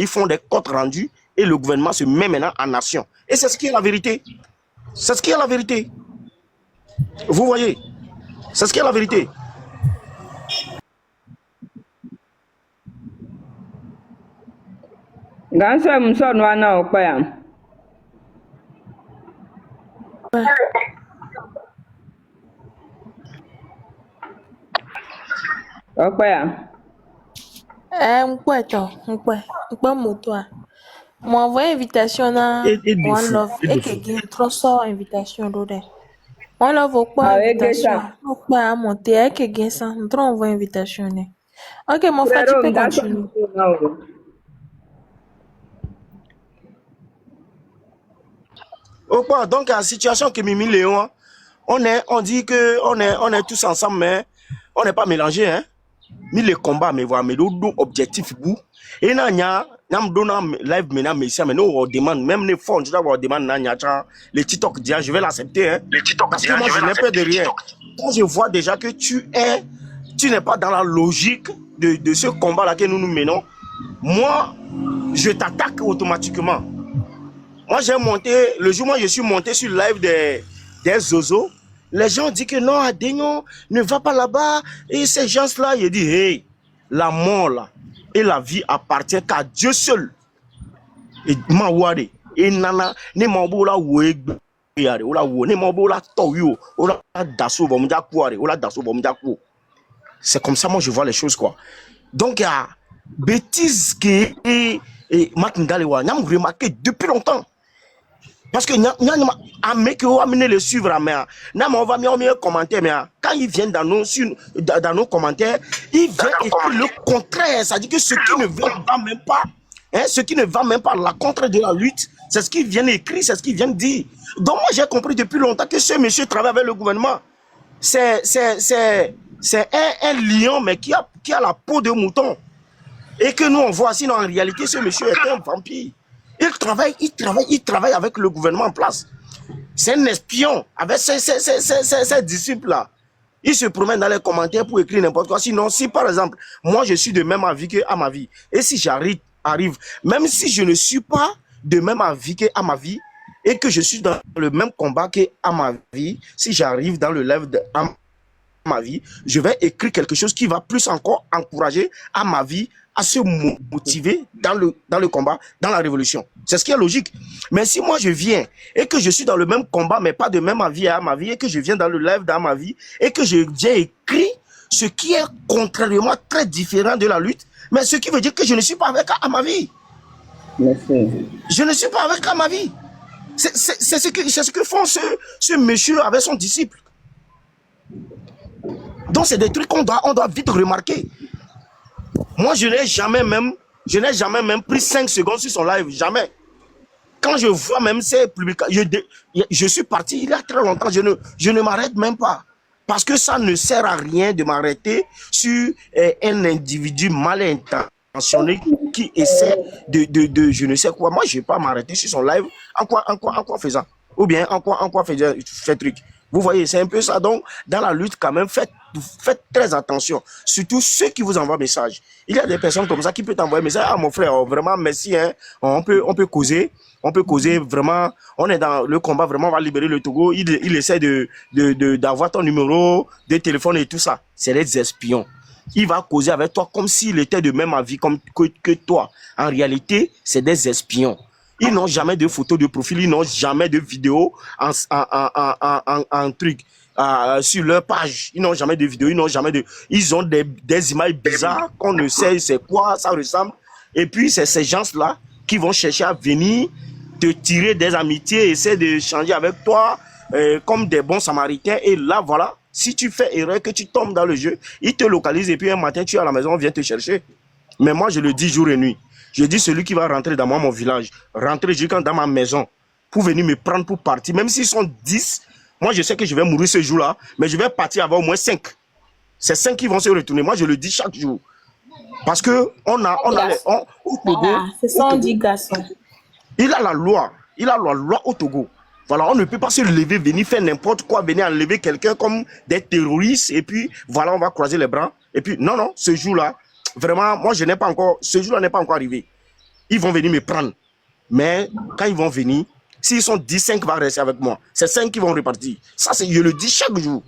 font des comptes rendus et le gouvernement se met maintenant en action. Et c'est ce qui est la vérité. C'est ce qui est la vérité. Vous voyez? C'est ce qui est la vérité. Gansa mson wana okpaya. Okpaya. Mkwe moto a. Moi envoyé invitation na One Love et que trop sort invitation d'ode. One Love okpa invitation. Okpa a monté et que gain ça, trop envoyé invitation ne. OK, mon frère, tu peux continuer. Donc, la situation que Mimi Léon, on dit que on est tous ensemble, mais on n'est pas mélangés. Hein? Mais les combats, mais voilà, mais l'autre objectif, bout. Et là, il y a live maintenant, mais nous, on demande, même les fonds, on demande, les TikTok, je vais l'accepter. Hein? Parce que moi, je n'ai pas de rien. Quand je vois déjà que tu n'es pas dans la logique de ce combat-là que nous menons, moi, je t'attaque automatiquement. Moi, j'ai monté, le jour où je suis monté sur le live des Zozo, les gens disent que non, Adénon, ne va pas là-bas. Et ces gens-là, ils disent, hey, la mort là, et la vie appartient qu'à Dieu seul. Et Mawade, et Nana, ne Mabola Weg, ne Mabola Toyo, Ola Dasso Bomjakuare, Ola Dasso Bomjaku. C'est comme ça, moi, je vois les choses, quoi. Donc, il y a bêtises que Matindalewa, nous avons remarqué depuis longtemps. Parce que nous avons amené le suivre à mer. On va mettre un commentaire, mais quand ils viennent dans nos commentaires, ils viennent écrire le contraire. C'est-à-dire que ce qui ne va même pas, ce qui ne va même pas à la contre de la lutte, c'est ce qu'ils viennent écrire, c'est ce qu'ils viennent dire. Donc moi j'ai compris depuis longtemps que ce monsieur travaille avec le gouvernement. C'est un lion, mais qui a la peau de mouton. Et que nous on voit, sinon en réalité ce monsieur est un vampire. Il travaille avec le gouvernement en place. C'est un espion avec ses disciples-là. Il se promène dans les commentaires pour écrire n'importe quoi. Sinon, si par exemple, moi je suis de même avis que à ma vie, et si j'arrive, même si je ne suis pas de même avis que à ma vie, et que je suis dans le même combat que à ma vie, si j'arrive dans le live de à ma vie, je vais écrire quelque chose qui va plus encore encourager à ma vie à se motiver dans le combat, dans la révolution. C'est ce qui est logique. Mais si moi je viens et que je suis dans le même combat, mais pas de même avis à ma vie, et que je viens dans le live dans ma vie, et que je viens écrire ce qui est contrairement très différent de la lutte, mais ce qui veut dire que je ne suis pas avec à ma vie. Merci. Je ne suis pas avec à ma vie. C'est ce que font ce monsieur avec son disciple. Donc c'est des trucs qu'on doit vite remarquer. Moi, je n'ai jamais même pris 5 secondes sur son live, jamais. Quand je vois même ces publications, je suis parti il y a très longtemps, je ne m'arrête même pas. Parce que ça ne sert à rien de m'arrêter sur un individu mal intentionné qui essaie de je ne sais quoi. Moi, je ne vais pas m'arrêter sur son live en quoi faisant. Ou bien en quoi fait truc. Vous voyez, c'est un peu ça. Donc, dans la lutte, quand même, faites très attention. Surtout ceux qui vous envoient message. Il y a des personnes comme ça qui peuvent t'envoyer message. Ah, mon frère, vraiment, merci. Hein. On peut causer. On peut causer vraiment. On est dans le combat, vraiment, on va libérer le Togo. Il essaie d'avoir ton numéro de téléphone et tout ça. C'est les espions. Il va causer avec toi comme s'il était de même avis que toi. En réalité, c'est des espions. Ils n'ont jamais de photos de profil, ils n'ont jamais de vidéos en truc. Sur leur page, ils n'ont jamais de vidéos, ils ont des images bizarres qu'on ne sait c'est quoi, ça ressemble. Et puis c'est ces gens-là qui vont chercher à venir te tirer des amitiés, essayer de changer avec toi comme des bons samaritains. Et là, voilà, si tu fais erreur, que tu tombes dans le jeu, ils te localisent et puis un matin, tu es à la maison, on vient te chercher. Mais moi, je le dis jour et nuit. Je dis celui qui va rentrer dans mon village, rentrer dans ma maison pour venir me prendre pour partir, même s'ils sont 10, moi je sais que je vais mourir ce jour-là, mais je vais partir avec au moins 5. C'est 5 qui vont se retourner. Moi je le dis chaque jour. Parce que c'est ça, on dit garçon. Il a la loi au Togo. Voilà, on ne peut pas se lever, venir faire n'importe quoi, venir enlever quelqu'un comme des terroristes, et puis voilà, on va croiser les bras. Et puis, non, ce jour-là, vraiment, moi, ce jour-là n'est pas encore arrivé. Ils vont venir me prendre. Mais quand ils vont venir, s'ils sont 10, 5 vont rester avec moi. C'est 5 qui vont repartir. Ça, je le dis chaque jour.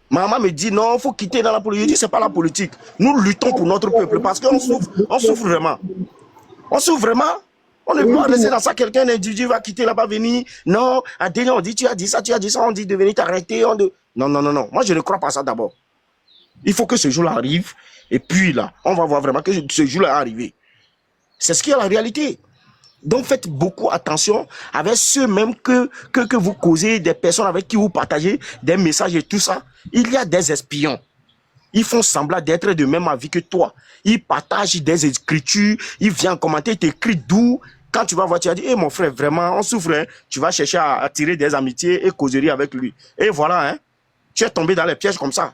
Maman me dit, non, il faut quitter dans la politique. Je dis, c'est pas la politique. Nous luttons pour notre peuple parce qu'on souffre. On souffre vraiment. On souffre vraiment. On ne peut pas rester dans ça. Quelqu'un, un individu va quitter là-bas, venir. Non, à dernier, on dit, tu as dit ça, on dit de venir t'arrêter. Non. Moi, je ne crois pas ça d'abord. Il faut que ce jour-là arrive. Et puis là, on va voir vraiment que ce jour-là est arrivé. C'est ce qui est la réalité. Donc faites beaucoup attention avec ceux même que vous causez, des personnes avec qui vous partagez des messages et tout ça. Il y a des espions. Ils font semblant d'être de même avis que toi. Ils partagent des écritures, ils viennent commenter, ils t'écrivent d'où. Quand tu vas voir, tu vas dire, hey, mon frère, vraiment, on souffre. Hein. Tu vas chercher à attirer des amitiés et causeries avec lui. Et voilà, hein. Tu es tombé dans les pièges comme ça.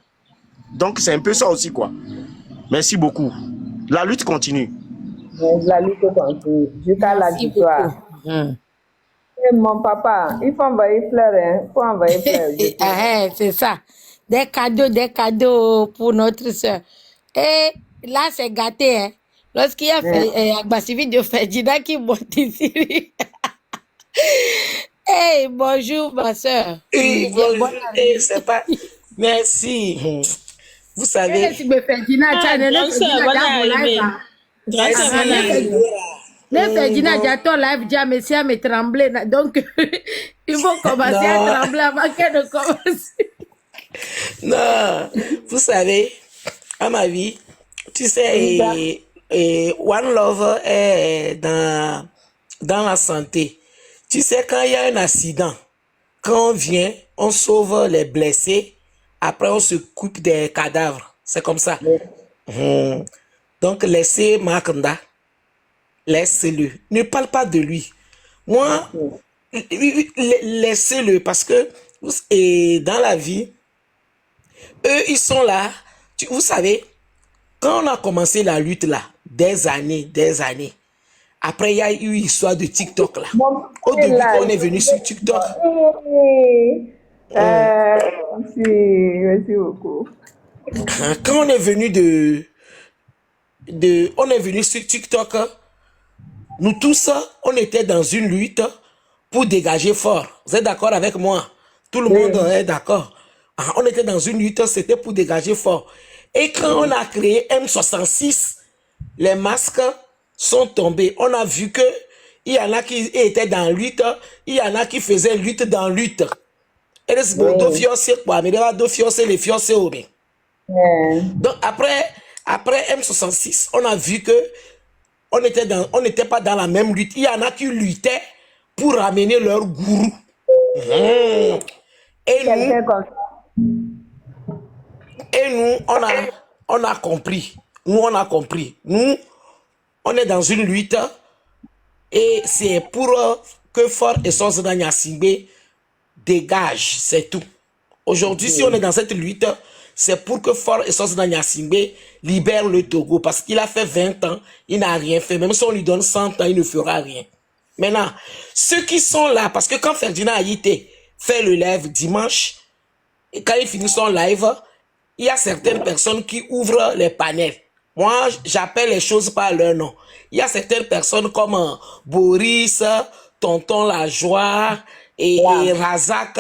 Donc c'est un peu ça aussi, quoi. Merci beaucoup. La lutte continue. La lutte continue. Jusqu'à la victoire. Et mon papa, il faut envoyer fleurs, hein. Il faut envoyer fleurs. C'est ça. Des cadeaux pour notre soeur. Et là, c'est gâté, hein. Lorsqu'il y a Agbasivi de Ferdinand qui monte ici. Hey, bonjour, ma soeur. C'est pas... Merci. Vous savez... Le Ferdinand j'attends live déjà, mais à me trembler. Donc, il faut commencer à trembler avant qu'elle ne commence. Non, vous savez, à ma vie, tu sais, One Love est dans la santé. Tu sais, quand il y a un accident, quand on vient, on sauve les blessés, après on se coupe des cadavres. C'est comme ça. Donc, laissez Makanda. Laissez-le. Ne parle pas de lui. Moi, laissez-le parce que dans la vie, eux, ils sont là. Vous savez, quand on a commencé la lutte là, des années, après il y a eu l'histoire de TikTok là. Au début, quand on est venu sur TikTok. Merci beaucoup. Quand on est venu on est venu sur TikTok, nous tous, on était dans une lutte pour dégager fort. Vous êtes d'accord avec moi? Tout le monde est d'accord. On était dans une lutte, c'était pour dégager fort. Et quand on a créé M66, les masques sont tombés. On a vu que il y en a qui étaient dans lutte, il y en a qui faisaient lutte dans lutte. Et les donc après M66, on a vu que on n'était pas dans la même lutte. Il y en a qui luttaient pour ramener leur gourou. Et nous, on a compris. Nous, on est dans une lutte et c'est pour que Fort et Sonsana Nyasingbe dégagent, c'est tout. Aujourd'hui, si on est dans cette lutte, c'est pour que Fort et Sonsana Nyasingbe libère le Togo parce qu'il a fait 20 ans, il n'a rien fait. Même si on lui donne 100 ans, il ne fera rien. Maintenant, ceux qui sont là, parce que quand Ferdinand Aïté fait le live dimanche, et quand il finit son live, il y a certaines personnes qui ouvrent les panels. Moi, j'appelle les choses par leur nom. Il y a certaines personnes comme Boris, Tonton La Joie, et Razak,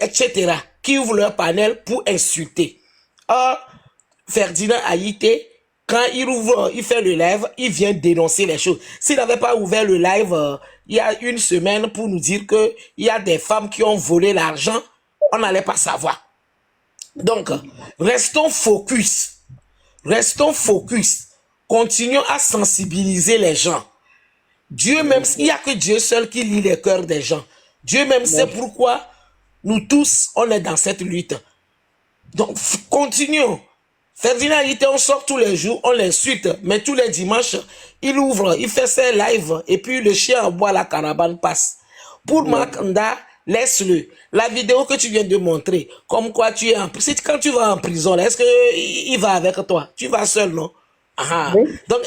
etc., qui ouvrent leur panel pour insulter. Or, Ferdinand Aïté, quand il ouvre, il fait le live, il vient dénoncer les choses. S'il n'avait pas ouvert le live il y a une semaine pour nous dire que il y a des femmes qui ont volé l'argent, on n'allait pas savoir. Donc, restons focus. Restons focus. Continuons à sensibiliser les gens. Dieu même, il n'y a que Dieu seul qui lit les cœurs des gens. Dieu même sait pourquoi nous tous, on est dans cette lutte. Donc, continuons. Ferdinand, on sort tous les jours, on l'insulte, mais tous les dimanches, il ouvre, il fait ses lives, et puis le chien en bois, la caravane passe. Pour Makanda, laisse-le. La vidéo que tu viens de montrer, comme quoi tu es en prison, quand tu vas en prison, est-ce qu'il va avec toi? Tu vas seul, non? Donc,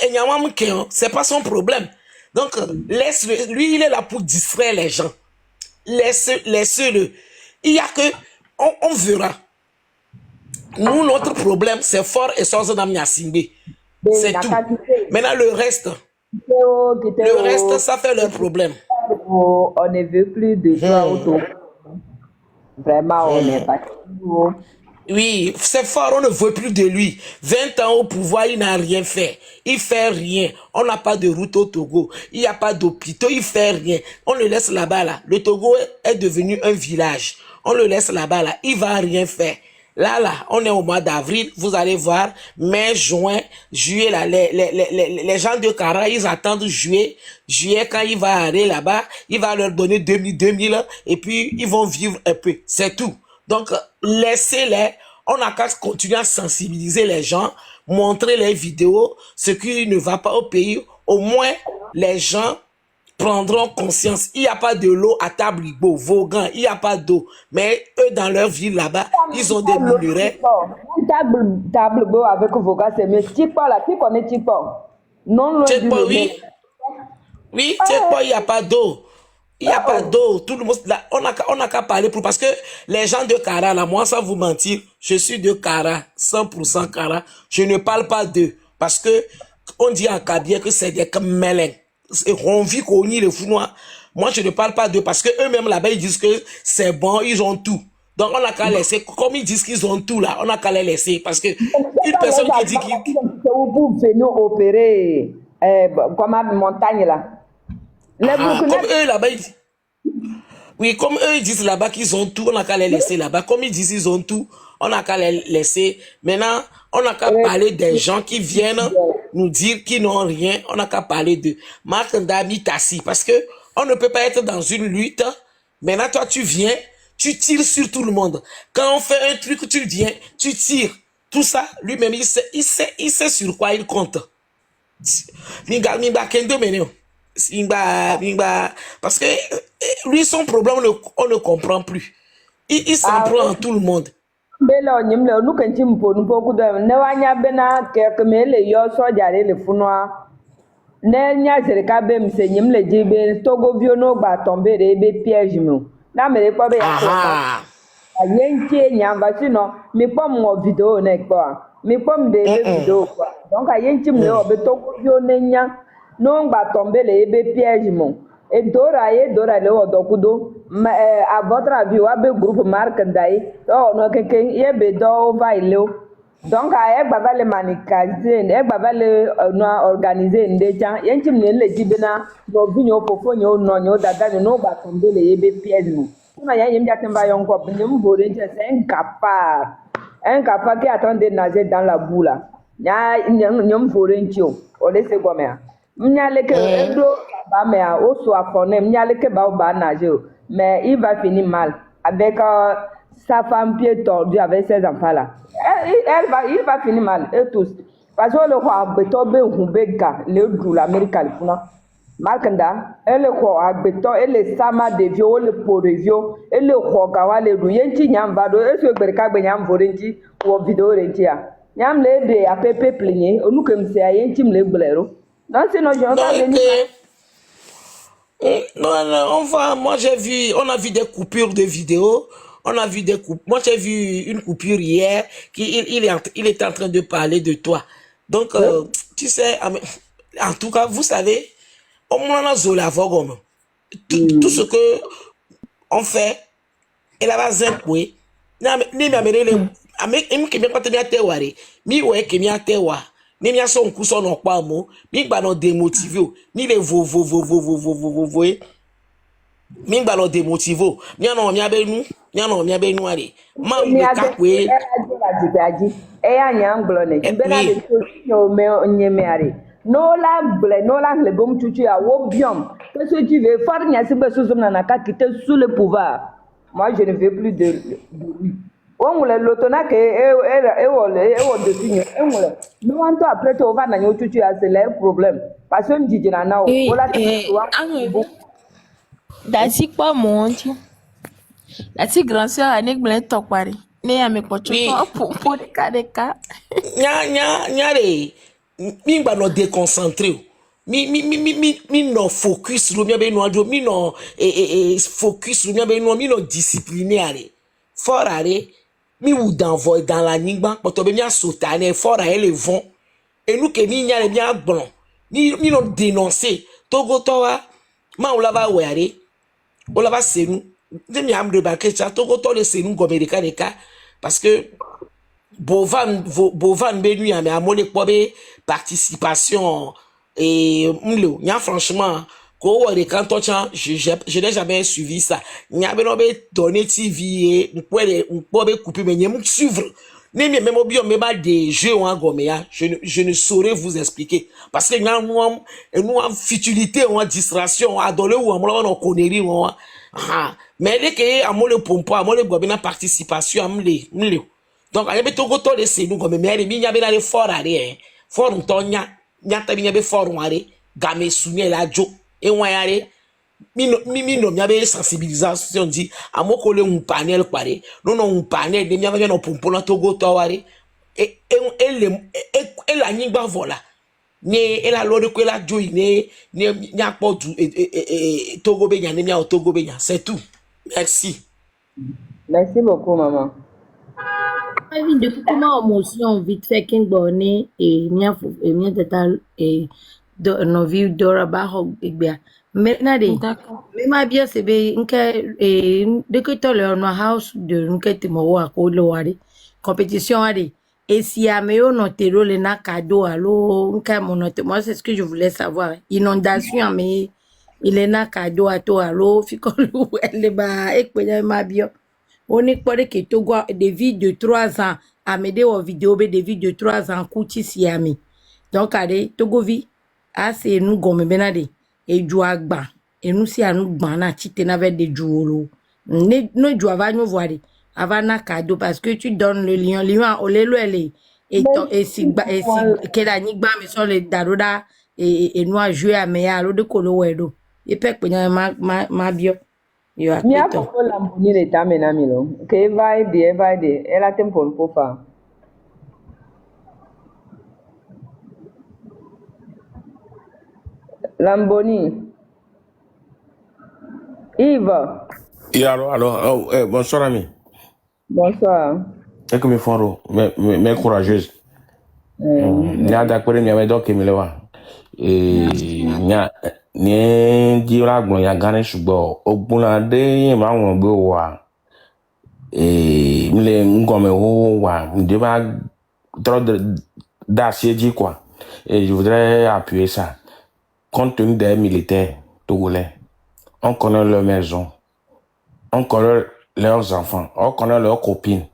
c'est pas son problème. Donc, laisse-le. Lui, il est là pour distraire les gens. Laisse-le. Il y a que, on verra. Nous, notre problème, c'est Fort et Source d'Amniasimbe. C'est tout. Maintenant, le reste, ça fait leur problème. On ne veut plus de toi autour. Vraiment, on n'est pas. Oui, c'est fort, on ne veut plus de lui. 20 ans au pouvoir, il n'a rien fait. Il fait rien. On n'a pas de route au Togo. Il n'y a pas d'hôpitaux, il fait rien. On le laisse là-bas, là. Le Togo est devenu un village. On le laisse là-bas, là. Il va rien faire. Là, on est au mois d'avril, vous allez voir, mai, juin, juillet, là, les gens de Kara, ils attendent juillet, quand il va aller là-bas, il va leur donner 2000, et puis ils vont vivre un peu, c'est tout. Donc, laissez-les, on n'a qu'à continuer à sensibiliser les gens, montrer les vidéos, ce qui ne va pas au pays, au moins, les gens prendront conscience. Il n'y a pas de l'eau à Tablibo, Vaughan, il n'y a pas d'eau. Mais eux, dans leur ville là-bas, ils ont des minerais. Tablibo avec Vaughan, c'est mieux. Tikpa, là, qui connaît Tikpa? Non, loin du oui. Oui, Tikpa, il n'y a pas d'eau. Il n'y a pas d'eau. Tout le monde, là, on n'a qu'à parler pour, parce que les gens de Kara, là, moi, sans vous mentir, je suis de Kara, 100% Kara. Je ne parle pas d'eux. Parce que, on dit en Kabia que c'est des Kamelen. On vit qu'on y les Founois. Moi, je ne parle pas d'eux parce que eux-mêmes là-bas, ils disent que c'est bon, ils ont tout. Donc, on n'a qu'à laisser, comme ils disent qu'ils ont tout là, on n'a qu'à les laisser parce que une personne qui dit qu'il. Vous venez opérer, comme à montagne là. Comme eux là-bas, oui, comme eux, ils disent là-bas qu'ils ont tout, on n'a qu'à les laisser là-bas. Comme ils disent qu'ils ont tout, on n'a qu'à les laisser. Maintenant, on n'a qu'à parler des gens qui viennent nous dire qu'ils n'ont rien. On n'a qu'à parler de Marc Ndami Tassi. Parce que on ne peut pas être dans une lutte. Maintenant, toi, tu viens, tu tires sur tout le monde. Quand on fait un truc, tu viens, tu tires. Tout ça, lui-même, il sait sur quoi il compte. Parce que lui, son problème, on ne comprend plus. Il s'en prend en tout le monde. Bela onyimle onu kanchi mponu poku da ne wanya bena ke mele yo so jare le funwa ne nya zereka be mse nyimle jibe togo bio no gba tombe re be piège mu na mere po be ya ko ayenche nya vasi no mi po mo video na ko mi po mde be video ko donc ayenche mle obe togo bio ne nya no gba tombe le be piège mu et dora le odokudo à votre avis wa be groupe Marc Ndai oh no keke ye be do va ile donc a baba le manikaze e baba le no organiser ndeja yenchim ne le jibena no vinyo pofonyo no nyo dada no ba tombe le ye be piège mu na ya yem jatemba yon ko ne mbore nje c'est incapable qui attend de nager dans la boue là nya nyom mbore nchio o laisse gomea mnyale ke edo ba me a o so afone mnyale ke ba o ba nager mais il va finir mal avec sa femme pied tordue avec ses enfants là. Il va finir mal, eux tous. Parce que le roi Betobe Humbega, le Dou, l'Amérique, Malkanda, et le roi Beto, et le Sama de Vio, le Porevio, et le roi Gawa, le Ruyenchi, Yambado, et ce Berka Benyam Vorenchi, ou vidéo Rentia. Yam le de à Pepe Pligné, ou nous comme c'est à Yentim le Blero. Non, c'est nos gens. Non, moi j'ai vu, on a vu des coupures de vidéos, on a vu des coupures, moi j'ai vu une coupure hier, il était en train de parler de toi. Donc, tu sais, en tout cas, vous savez, au moins on a Zolavogom, tout ce que on fait, et là-bas, ni mi aso nku so no pa mo mi gba no démotivé o mi le vo mi gba no démotivé mi ana mi abenu are ma u le kakwe e ya nyanglo ne bena de so me onyeme are no la le bom chuchu ya wo biom que ce tu veux faire nya si beso na ka quitter sous le pouvoir moi je ne veux plus de lui on le lotona que e de signe no want to après to va na nyo chuchu ya c'est leur problème parce que ndije na na o la dasi pas monte dasi grand sœur anek blen tokpari ne ya me kocho pour deka nya re mi gba no déconcentré mi no focus lo mi be no ajo mi no focus lo mi no discipliné are fort are mi ou dans la ningba poto be mi asota ne fort are le vont et nous que mi nya le mi agbon mi no dénoncer togo towa ma o la va were o la va senu de mi amre ba ke cha togo to le senu go america parce que Bovan benu ya me amole pobe participation et mlo nya franchement ko wore kan to chan je n'ai jamais suivi ça nya be no be donner TV et pobe couper mais nyem suivre ne mi même obi o me ba de jeux en gomea je ne saurais vous expliquer parce que nous am futilité ou distraction adole ou amolo no connerie ou mais dès que amole pompo amole gobina participation mle donc ayebe togo to de senu comme mais mi nya be na le fort are fort ntonya nya ta bi nya be fort ware game sunye la jo e wan yare mi no nya be sensibilisation dit amoko le un panel pare non un panel de nya be no pompo na togo to ware e la nyigba vola ni e la lode ko la jo ni nya potu togo be nya ni nya togo be nya c'est tout merci beaucoup maman. Depuis comment émotion vite fait qu'un bonnet et mien total et nos vies d'ora barro bien maintenant mais ma bien c'est bien que dès que tu le no house de que te mo wa ko lo wari compétition wari et si a me no te le na cadeau allo nka monote moi c'est ce que je voulais savoir inondation mais il est na cadeau à toi allo fikolo elle ba ekpenya ma bien. On est pas que Togo des vies de 3 ans à m'aider aux vidéos des vies de 3 ans couti siami donc allez Togo vi c'est nous gomme benade et jouagba et nous si à nous bana chite n'avait des jouolo ne jouava nous voir avant na cadeau parce que tu donnes le lion au lelo elle et si que la nigba mais sur les daroda et nous a joué à meilleur alors de colo wedo et pek ma bio. Mi a poco Lamboni le tamena milo. Que vai de. Ela tem por fa. Lamboni. Yves. Et alors, bonsoir ami. Bonsoir. C'est que mes fonds, mes courageuses. Nya d'accord, nya me donc me lewa. Nya ni di la gbon ya gane sugbon ogbunla de ma won gbe wa mle ngome wo wa de ba trop d'acier dit quoi et je voudrais appuyer ça compte tenu des militaires togolais on connaît leur maison on connaît leurs enfants on connaît leurs copines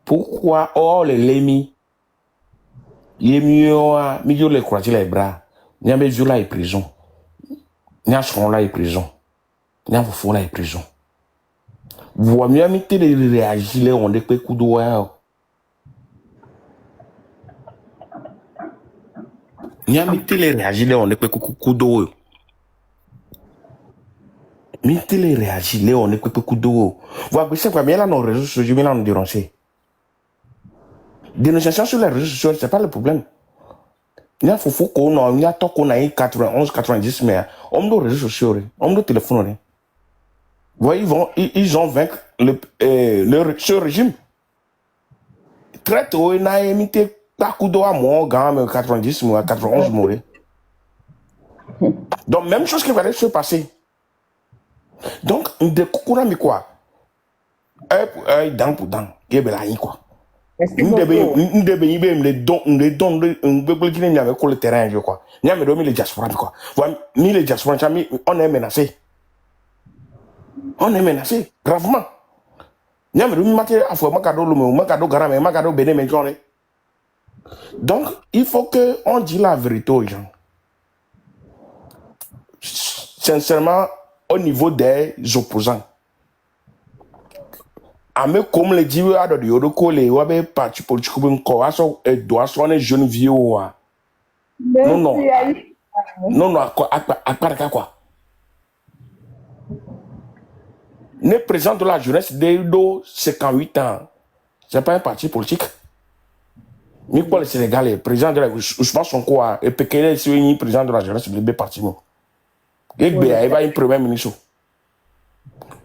pourquoi les lémi il est mieux milieu les croiser les bras n'y a besoin là et prison. Nya son là et prison. Nya fofo là et prison. Vous mieux mettez les réagir les on des coups d'oeil. Nya mettez les réagir les on des coups d'oeil. Mettez les réagir les on des coups d'oeil. Vous avez c'est quoi bien là nos réseaux sociaux bien là nous dénoncer. Dénonciation sur les réseaux sociaux c'est pas le problème. Il y a fou qu'on a, il y a tant qu'on a eu 91, 90, mais on me réseaux sociaux, on me téléphone. Vous voyez, ils ont vaincu ce régime. Très tôt, il a imité pas coup d'eau à moi, 90, 91, mourir. Donc, même chose qui va se passer. Donc, de coucou, mais quoi? Dent pour dent, qui est belle, quoi. Merci beaucoup. Les dons, il y avait le terrain, je crois. Il y avait les diasporas, quoi. Ni les diasporas, on est menacé. On est menacé, gravement. Il y avait le matériel à faire, Makado Garame, Makado Béné, donc, il faut qu'on dise la vérité aux gens. Sincèrement, au niveau des opposants. Ame comme le dit à de Yoroko les wabe parti politique comme quoi so doit son les jeunes vieux wa. Non quoi. Le président de la jeunesse de 58 ans. C'est pas un parti politique. Mais pour le Sénégal, le président de la Ousmane Sonko et Pekele c'est un président de la jeunesse de parti. Et il va un premier ministre.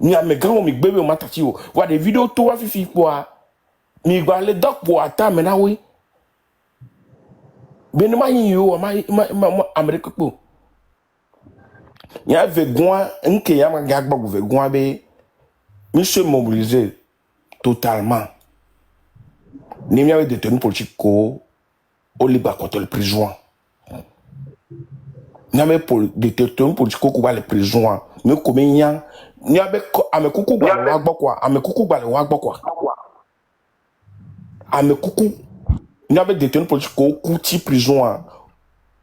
Ni a mes grands mi bébé matati o wa des vidéos toi fifi quoi mi gba le doc pour ata mena oui ben ma yin yo ma Amérique ko ya vegoin nke ya ma gagba go vegoin be mi se mobiliser totalement ni mi avait détenu politique ko au liba contre le prison ni avait pour détenu politique ko ba le prison mais comme nya ni abe ame kuku gba wa gbo kwa ame kuku gba le wa gbo kwa ame kuku ni abe détenu politique ko kuti prison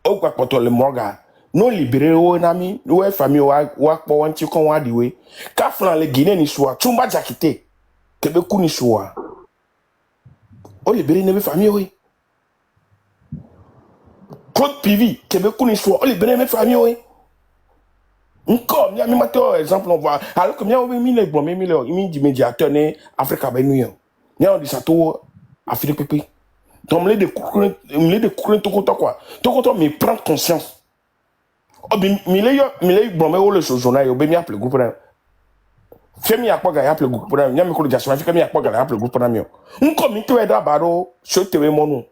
o gba poto le morga no libéré o na mi o famille wa po wan ti kon wa diwe ka flan le Guinée ni soa tumba jakite kebe ku ni soa o libéré ne be famille oui Claude Pivi kebe ku ni soa o libéré me famille oui. Encore, il y a mis exemple, on voit. Alors que il y a mis les bons, mis médiateurs, Afrique Benouillon. Il y a dit ça tout, Afrique Pépi. Donc, les découvrir tout content quoi. Tout content, mais prendre conscience. Oh, mais les bons, mais le journal, il y a le groupe. Femi a quoi gagner le groupe. Il y a mis le diaspora, Femi a quoi gagner le groupe. Un comité est d'abord, ce TV mon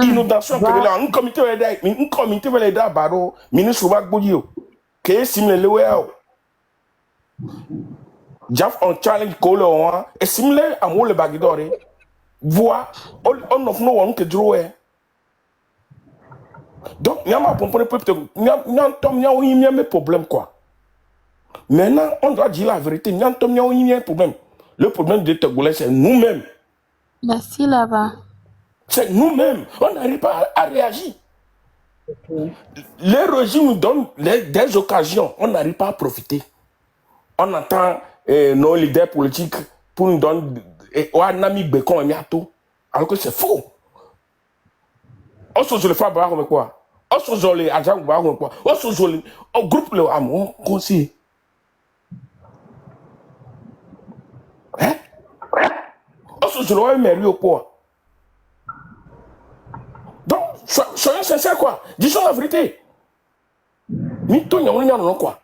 inondation que là, un comité est d'abord, ministre Wak Boudio. Que simile le weo Jaf on challenge ko le on e simile amu le bagidore voix on of no one que droit donc nyama pomponner peut-être nyam y a mes problèmes quoi maintenant on doit dire la vérité y a un problème le problème de Togolais c'est nous-mêmes. Merci là-bas. C'est nous-mêmes on n'arrive pas à réagir. Les régimes nous donnent des occasions, on n'arrive pas à profiter. On entend nos leaders politiques pour nous donner un ami bécon et miato, alors que c'est faux. On se le fait comme quoi? On se le agent comme quoi? On se le groupe le amour conseil. Hein? On se le met au poids. Donc, soyons sincères, quoi. Disons la vérité. Mito n'y a rien non, quoi.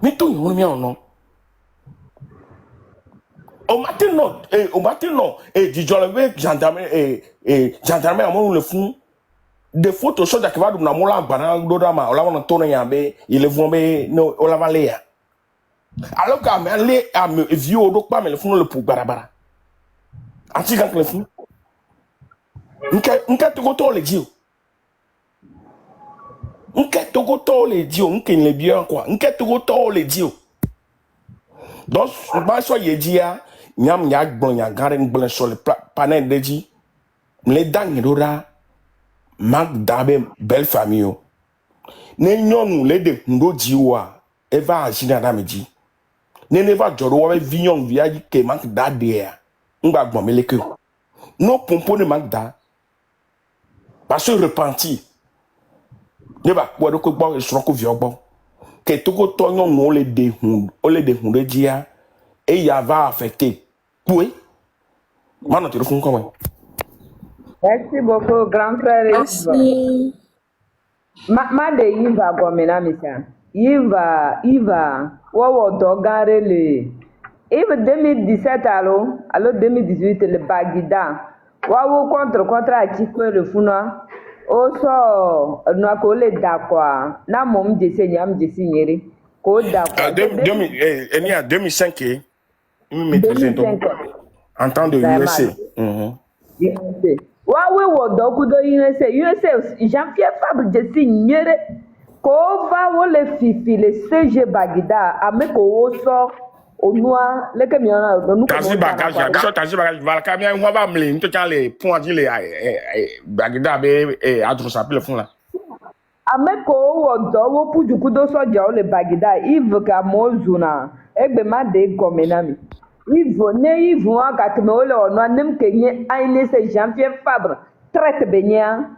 Mito n'y a rien non. Au matin, non. Et disons le gendarme, à mon le fond. Des photos, choses qui va dans la banane, d'odama, on l'a tourné yambe, il est vomé, no, on l'a valé. Alors qu'à me vieux, on doit pas me le fond le pour barabara. Anti-gang le fond. Nka togoto le dio. Nka togoto le dio, nka le bien quoi. Nka togoto le dio. Donc, ba so ye dia, nyam nyak bon ya garen blan sur le panel de di. Le dang dora mak dabe belle famille. Ne nyonu le de ndo jiwa, eva ajina na meji. Ne va joro wa vignon via ke mak da de. Ngba gbon meleke. No pompo ne mak da. Parce que repentir. Ne va pas que bon et sroko viobon. Que tout que ton non les déhunde dia et y va affecter. Oui. Maintenant tu le fais comment? Merci beaucoup, grand frère. Merci. Ma de Yves Gomena Micha. Yves, wawo dogare le. Yves 2017 allo 2018 le Bagida. Wawo contre Achikwe le Funa. Oso no ko le da kwa. Na mom jese nyam jesi nyeri. Ko da kwa. 2005 me maîtriser donc. En temps de USA. Wawe wodo kudo USA Jean-Pierre Fabre jesi nyere ko va wole fifi le CG Bagida ameko woso onua leke miona onu ko Tazi bagage valka mi en va mle nto kan le point di le Bagida be adro s'appelle fond là. Ameko wodo wo puju kudo soja o le Bagida Yves ka mozuna egbe ma de gomenami Yves ne Yves wa ka me ole onua nem kenye aine se Jean-Pierre Fabre traite benya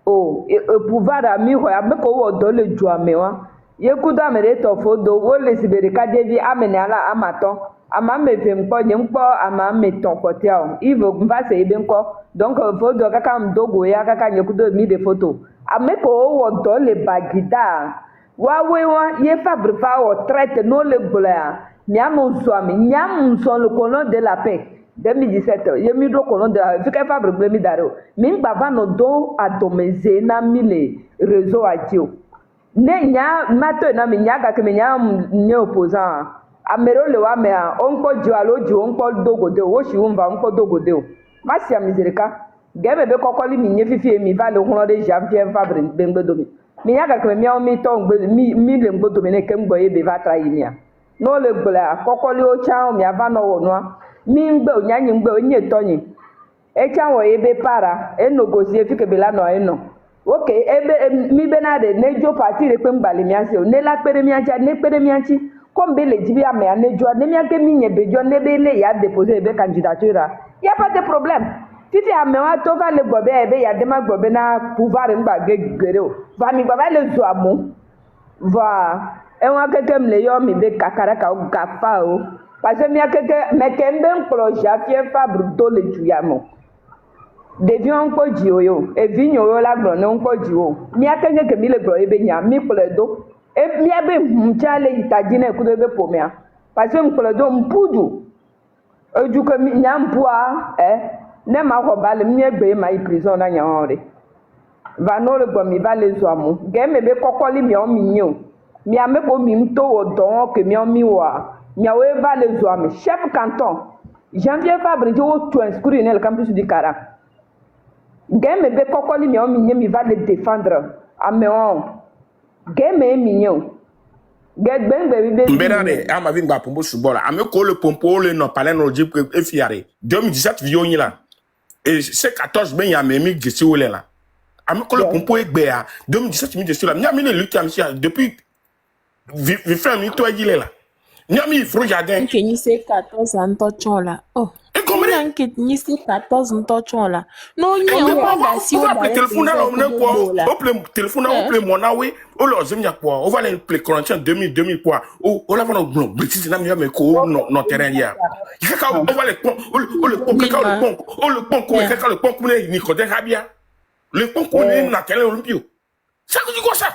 o pouvoir ami ho ameko wodo le juamewa yekuda mere to fodo wo le sibere ka devi amenala amaton ama mefe mpo nye mpo ama meton kotia o Yves mva se ebe nko donc fodo kaka mdogo ya kaka nyekudo mi de photo ameko wodo le Bagida wawe wa ye Fabre fa o traite no le gbola nyam son le colon de la paix 2017 yemi do colon de la paix Fabre blemi daro min baba no do adomeze na mile réseau adio ne nya mato na mi nya ga ke nya ne opposant amero le wa me onko jiwalo ji onko dogode wo shi umva onko dogode o masia mizereka gebe be kokoli mi nye fifi mi va le hono de Jean-Pierre Fabre bengbedo mi nya ga ke mi to mi le ngbodo mi ne ke ngbo ye be va tra yinia no le gbola kokoli o cha mi ava no wonua mi ngbe onyanyi ngbe onye tonyi e cha wo ye be para e negotier fi ke be la no eno okay ebe mi benade nejo parti le pem bali miasi o ne la pere miacha ne pere miachi comme be le dibi ame anejo ne miake mi nye bejo ne be le ya déposer be candidature y a pas de problème titi ame wa to va le gbobe ebe ya de ma gbobe na pouvoir ngba gegere o va mi gba le zo amu va e wa keke mle yo mi be kakara ka o gafa o parce que mi akeke me kembe nklo Jean-Pierre Fabre do le tuyamo devion ko jioyo e vinyo yo la gbo no ko jio mi akenge ke mi le gbo ebe nya mi pledo e mi abe mchale itajine ku ebe pomia parce que pledo mpuju oju ko mi nya mpua ne ma ko bale mi egbe ma i prison na nya ore va no le gbo mi va le zo amu ge me be kokoli mi o mi nyo mi ame ko mi mto o don ke mi o mi wa mi awe va le zo amu chef canton Jean-Pierre Fabre jo to inscrire dans le campus du Kara. Game be kokoli mi o mi mi va le défendre ameon game mignon get ben be Mbérane ama vingba pombo subola ame ko le pompo le no palais no jip e fiare 2017 vion yi la et c'est 14 ben ya memi gesi wole la ame ko le pompo egbe a 2017 mi gesi la nya mi le lutte am depuis vi fait mi to yi la nya mi fro jardin que ni c'est 14 ans to là oh comment que ni c'est 14 ans to là non ni on pas d'assis on va téléphone là on est quoi on téléphone on peut mon awe on leur zemia quoi on va les corinthiens 2000 quoi on la va no british na mi me ko no terrain ya on va les pont le pont ko ni ko de habia le pont ko ni na télé olympio ça veut dire quoi ça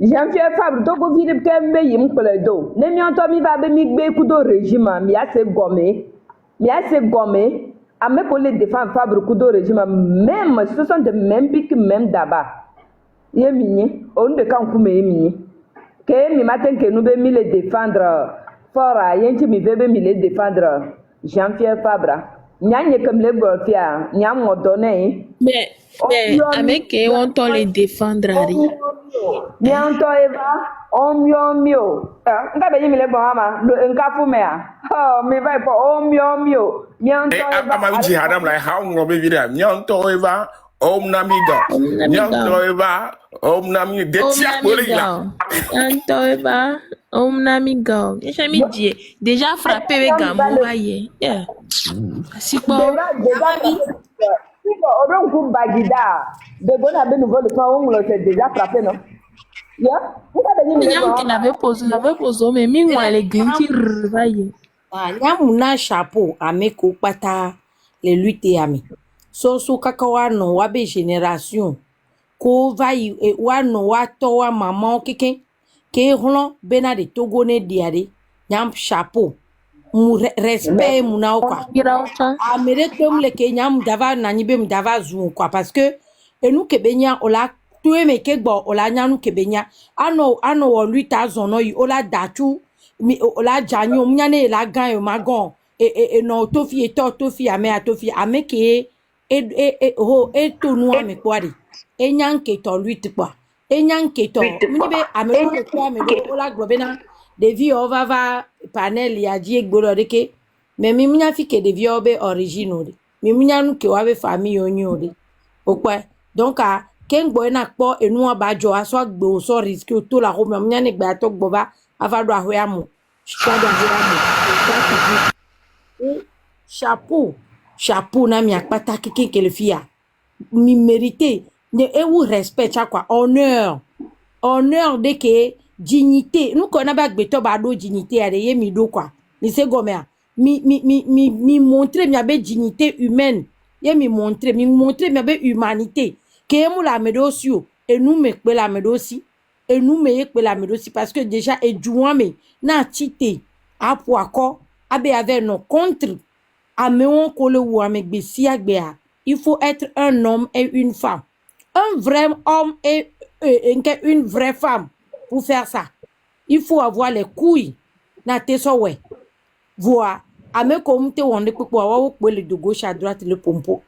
Jean-Pierre Fabre to go vide kembe yim pledo ne mi onto mi va be mi gbe ku do régime mi ase gomé ame ko le défendre Fabre ku do régime même ce sont de même pique même d'aba ye minye on de kan ku me minye ke mi matin que nous be mi le défendre fora yenti mi be mi le défendre Jean-Pierre Fabre nyanye comme le golfia nyam modonné mais avec on to les défendre ari Mianto eva omio nka be yimi le bon ama nka fumea mi vai po omio mianto eva ama ji hadam la ha ngo be vira mianto eva omnamiga mianto eva omnami de tia ko le la mianto eva omnamiga je mi die déjà frappé avec Gambo aye si po on coup Bagida de bona be nouveau le temps on l'a déjà frappé non ya on avait posé mais mingwa les glinti vaille nyamuna chapeau ameko pata les lutter ami so kakawa no wa be génération ko vai wa no wa to wa maman keke ke hlon bena de Togo ne diade nyam chapeau mu respect muna quoi amere tom le ke nyam dava nani be dava zu quoi parce que et nous kebenya ola tué me ke gbo ola nyanu kebenya ano wo lui ta zono yi ola datu mi ola janyo mnyane la gan yo magon et non tofi et tofi ame ke e to nu ame kwari e nyanke to luit kwa e nyanke to mini be ame ko ko ame do la globena de vie va panel ya ji egboro de ke mais mi munya fi ke de vie obe original de mi munya nu ke wa be famille onyo de okwa donc a ken gbo na po enu abajo aso gbo so risque to la ko mi munya ne gba to gbo ba ava do ahwe amu chapeau na mi akpata keke ke le fia mi mérité ne e ou respect quoi honneur de que dignité nous qu'on a ba gbeto ba do dignité ade ye mi do quoi ni se gomea mi montrer mi abe dignité humaine ye mi montrer mi abe humanité ke mu la medosio et nous me pe la medosi et nous me pe la medosi parce que déjà et douame na tité a poako abe avec nos contre ameon ko le ou amegbesi agbea il faut être un homme et une femme un vrai homme et une vraie femme pour faire ça il faut avoir les couilles na tesowe voa ameko mte wonde pepo wa wo le de gauche à droite le pompo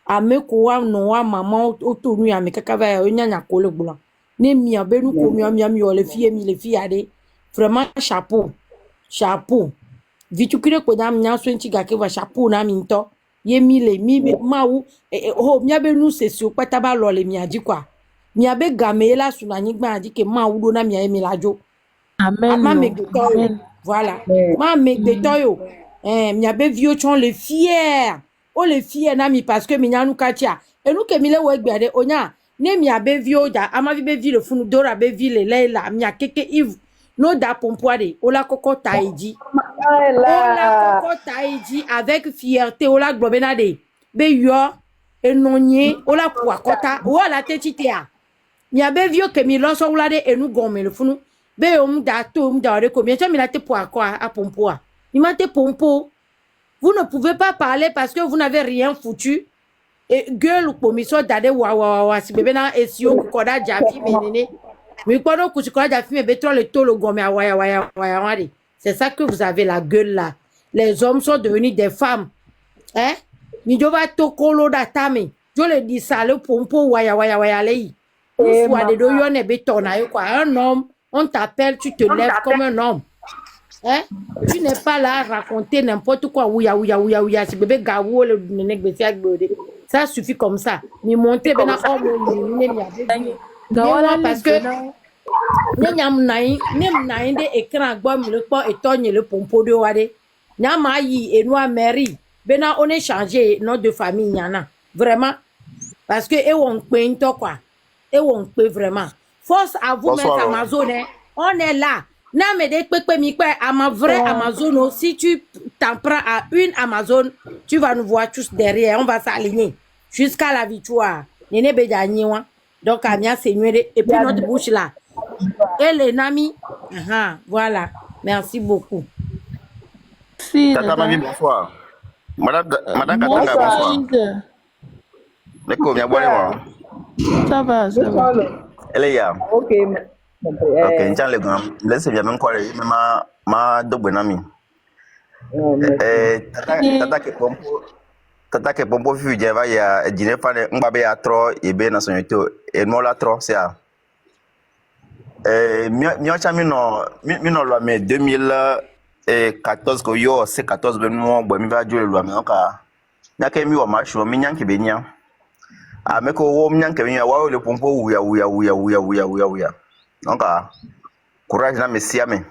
ameko wa no wa maman otonu ya mekaka va ya nyanya ko le blanc ne mi abenu ko mi o le fie ade vraiment chapeau vitukire ko dam nya so nchi gake va chapeau na minto ye mi mawu ho mi abenu sesi o pata ba lo le mi aji kwa mi abe game la suna nyigba aji ke mawu do na mi emi lajo amen amen voilà ma megbeto yo mi abe vieux chon le fier na mi parce que mi nyanu katia e nu ke mi le wo gbade onya ne mi abe vieux da ama vi be vi le funu dora be vi le leila mi akeke iv no da pompoade ola koko taiji avec fierté ola globenade be yo enonye ola puakota ola techitea mi abe vieux ke mi lo so wulade enu gomme le funu be da ore combien tu mi la te puako a pompoa il m'a te pompo vous ne pouvez pas parler parce que vous n'avez rien foutu et gueule pour mi so dade wa si bebe na esio koda jafi menene mi kodo kuchikoda jafi me betro le tolo gomme waya c'est ça que vous avez la gueule là les hommes sont devenus des femmes hein mi jova to kolo datame je le dis ça le pompo waya lei il faut de do yone betona yo quoi un homme on t'appelle tu te lèves comme un homme hein tu n'es pas là à raconter n'importe quoi ouya si bébé gawo le negbesi agbode ça suffit comme ça mi monter bena homme mi parce que nyam nain de écran gbo mi le po etonye le pompo de wade nyama yi enua mairie bena on est changé nom de famille nyana vraiment parce que e won pe nto quoi e won pe vraiment force à vous mettre Amazon on est là na me de pepe mi pe ama vrai Amazon si tu t'en prends à une Amazon tu vas nous voir tous derrière on va s'aligner jusqu'à la victoire nene be janyiwa donc amia seigneur et puis notre bouche là et les nami voilà merci beaucoup Tata Mavi, bonsoir. Madame Katanga, bonsoir. D'accord, bien bonsoir. Ça va. Elle est là. Ok, tiens les gars, laissez bien quoi, mais ma double nami. Tata ke pompo fi jeva ya dîner pas mbabe ya trop et ben na sonyeto et non la trop c'est ça. Mi chami no lo me 2014 ko yo c'est 14 ben mo bo mi va jole lo me ka nya ke mi wo ma sho mi nyanke be nya a me ko wo mi nyanke be nya wa le pompo wuya donc courage na me sia me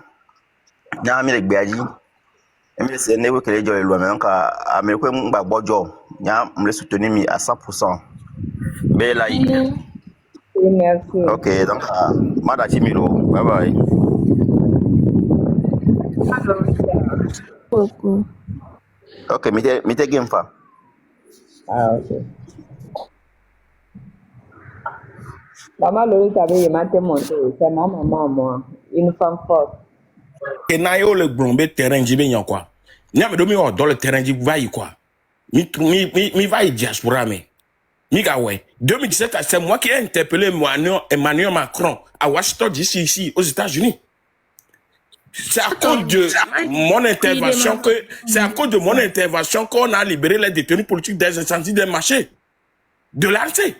nya mi le gbeaji e mi se ne wo kele jole lo me ka a me ko gbagbojo nya me soutenir mi à 100% be là merci. Ok, donc, Madame Milo, bye bye. Ok, mettez game pas. Ah, ok. Maman Lorita avait monté monter, c'est ma maman, moi, une femme forte. Et naïo le blombe terrain j'y vais quoi. N'y a me dans le terrain j'y va quoi. Mi va y diaspora mais. Miga ouais. 2017, c'est moi qui ai interpellé Emmanuel Macron à Washington DC ici aux États-Unis. C'est à cause de mon intervention que c'est à cause de mon intervention qu'on a libéré les détenus politiques des incendies des marchés de l'ANC.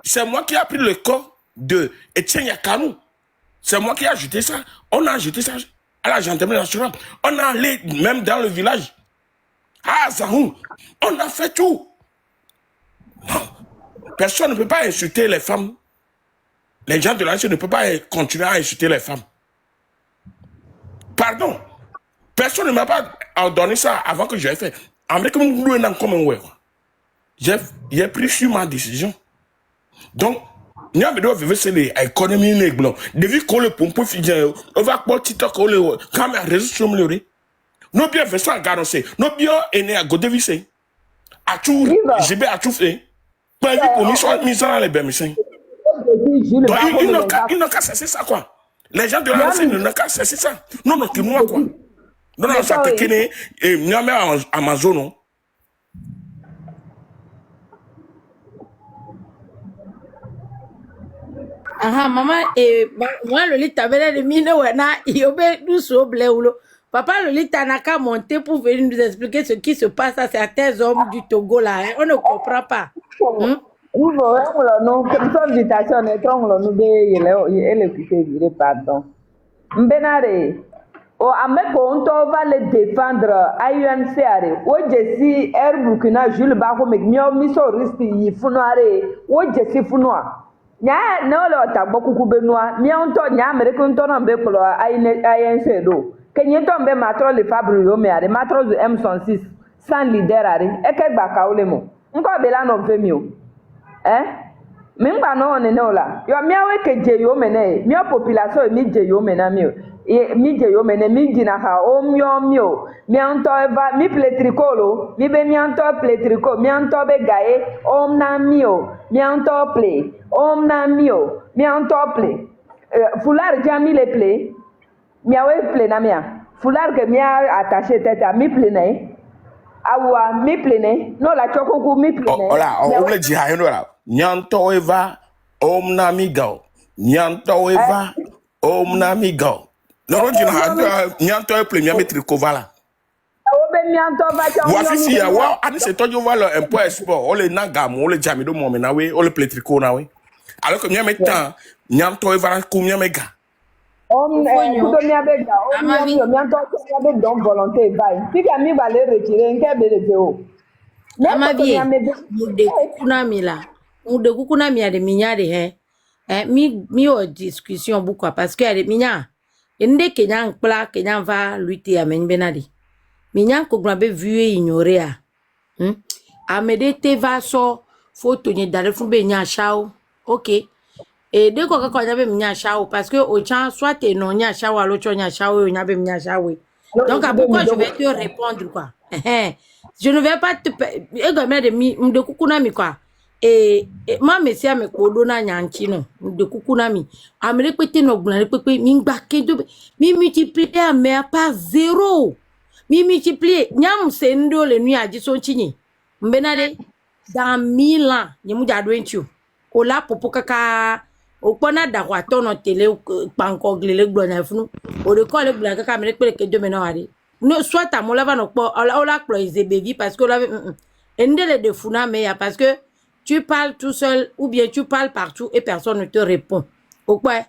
C'est moi qui ai pris le corps de Etienne Yakanou. C'est moi qui ai ajouté ça. On a ajouté ça à la gendarmerie nationale. On a allé même dans le village. Ah, Zahou, on a fait tout. Non. Personne ne peut pas insulter les femmes. Les gens de l'ANC ne peuvent pas continuer à insulter les femmes. Pardon. Personne ne m'a pas ordonné ça avant que j'ai fait. J'ai pris sur ma décision. Donc, nous avons fait l'économie négro. Depuis qu'on le pompe, on va pas TikTok, quand même, réseau sur le nous bien fait ça, garancer. Nous bien aîné à Godevissé. À tout, j'ai bien à tout fait. Pas vu pour mis dans les bémissins. Donc, ils n'ont qu'à cesser ça, quoi. Les gens de la RC n'ont qu'à cesser ça. Non, non, moi, quoi. Non, non, ça, t'es qu'une, et nous avons Amazon, non. Aha, maman, moi, le lit t'avait de mine, il y avait du saut bléoulo. Papa, le lit n'a qu'à monter pour venir nous expliquer ce qui se passe à certains hommes du Togo, là. Hein. On ne comprend pas. Non, comme ça, l'invitation est trop longue, il est occupé, pardon. Mbenare, o Amekonto va le défendre à UNCR. O Jessi, Burkina, Jules Bako, Mio, Miso, Risti, Yifunoare, o Jessi Funoa. Nya no lo ta boku kubenua mi onto nya american to no be klo ANC do kenye to be matro le fabre yo me are matro du M106 sans leader are e ke gba ka ole mo nko be la no fe mi o mi ngba no one no la yo mi awe ke je yo me ne mi population mi je yo me na mi o mi je yo me ne mi gina ha o mi onto eva mi pletricolo mi be mi onto pletrico mi onto be gae o na mi o mi onto play om na mio mi antople foulard jami le play mi awe play na mia foulard que mi a attaché tête à mi play awa mi play no la chokoku mi play ola o le ji ha no la nyanto eva om na mi go nyanto eva om na mi go no ro ji na nyanto play mi metri kovala voici si ya wa ani se tojo valo un peu sport o le nagam o le jami do mo me na we o le play tricot na we alors que miam temps nyam to evara ku miam ega kudo miam ega miam to be don volonté vai si mi va le retirer nke be le o amavie mude kukuna mi ade minya de mi o discussion beaucoup parce que ade minya ende Kenya nkpla Kenya va lutter à menbenadi minya ko gba be vu ignorer amede te va so photo ni dale fu be nya chao. Ok. Et dès qu'on a fait un chao, parce que au champ, soit tu non nya chao, à l'autre nya chao, on a fait un chao. Donc, pourquoi je vais te répondre, quoi? Je ne vais pas te. De kukunami, quoi. Et moi, monsieur, me kodona nyanchino, de kukunami. Amele pete no gulane pepe, mingbake do, mi multiplier, mais pas zéro. Mi multiplier, nyam sendo le nuit à dison chini. Mbenade, dans 1000 ans, yemu jadwenchu. Ola popo kaka okpona dakwato no tele panko glele gbona funu o de ko le bla kaka me pele ke deme no ari no soit amola va no po ola cloise baby parce que ola endele de funa me ya parce que tu parles tout seul ou bien tu parles partout et personne ne te répond okwa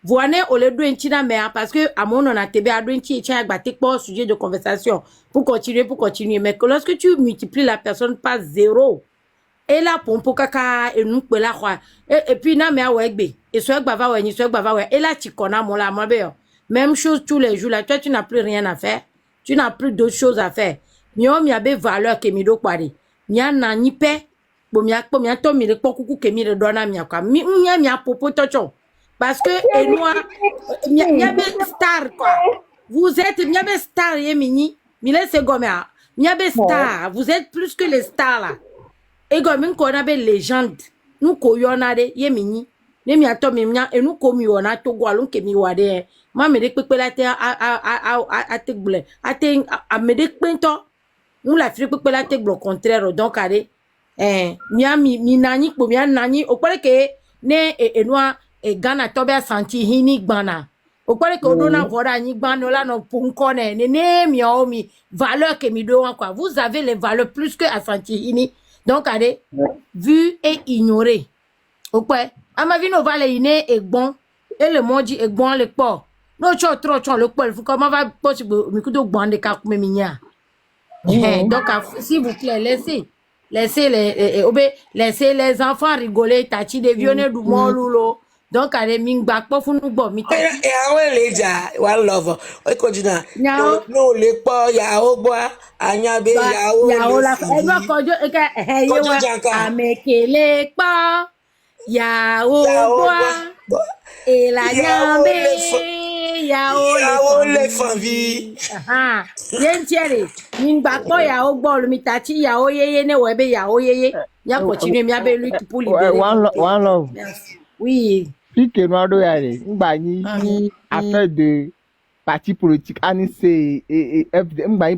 voine o le do enchina me parce que amono na tebe ado enchi cha gba tekpo sujet de conversation pour continuer mais que lorsque tu multiplies la personne par zéro. Et là, pour kaka, et nous, et puis, na me awegbe, et soit bava ouais, ni soit bava ouais, et là, tu connais mon la, même chose tous les jours, là, toi, tu n'as plus rien à faire, tu n'as plus d'autres choses à faire. Mio, mi abe valeur que mi do kwari, mi a nani pe, bo mi a to mi le kuku que mi le dona mi a quoi, mi a popo tocho, parce que, et moi, mi abe star, quoi, vous êtes, mi abe star, ye mini, mi laisse gomea, mi abe star, vous êtes plus que les stars, là. Et comme on a des légendes, nous koyonade yemini, ne mi ato mi mia, et nous comme on a to gualon que mi wade, ma me dek pepe la te a te ble, a me dek pento, nous la fri pepe la te ble contraire, donc allez, mi nani, pour mi nani, au point que ne et noa et gana tobe a senti hini gbana, o kwale ko dona voda ni gbano la no punkone ne mi o mi valeur que mi do quoi. Vous avez les valeurs plus que Asantehene. Donc allez vu et ignoré. O quoi ama vi no vale ine egbon et le moji egbon le po. No cho trop le po faut comment va possible mi kudo gbon de ka me minya. Donc s'il vous plaît laissez les enfants rigoler tati de vionner du molulo. Donc allez mingba po funu bo mi ta. E awon leja one love. O ko jina. No le po ya o gbo anya be ya o la e bo kojo e ka ye wa amekele pa ya o gbo e la nyambe ya o le fanvi. Yen tiere mingba po ya o gbo mi tati ya o yeye ne we be ya o yeye ya continue mi abe lui pour libérer. One love. Oui. Puis que nous avons ni affaire de parti politique, ani se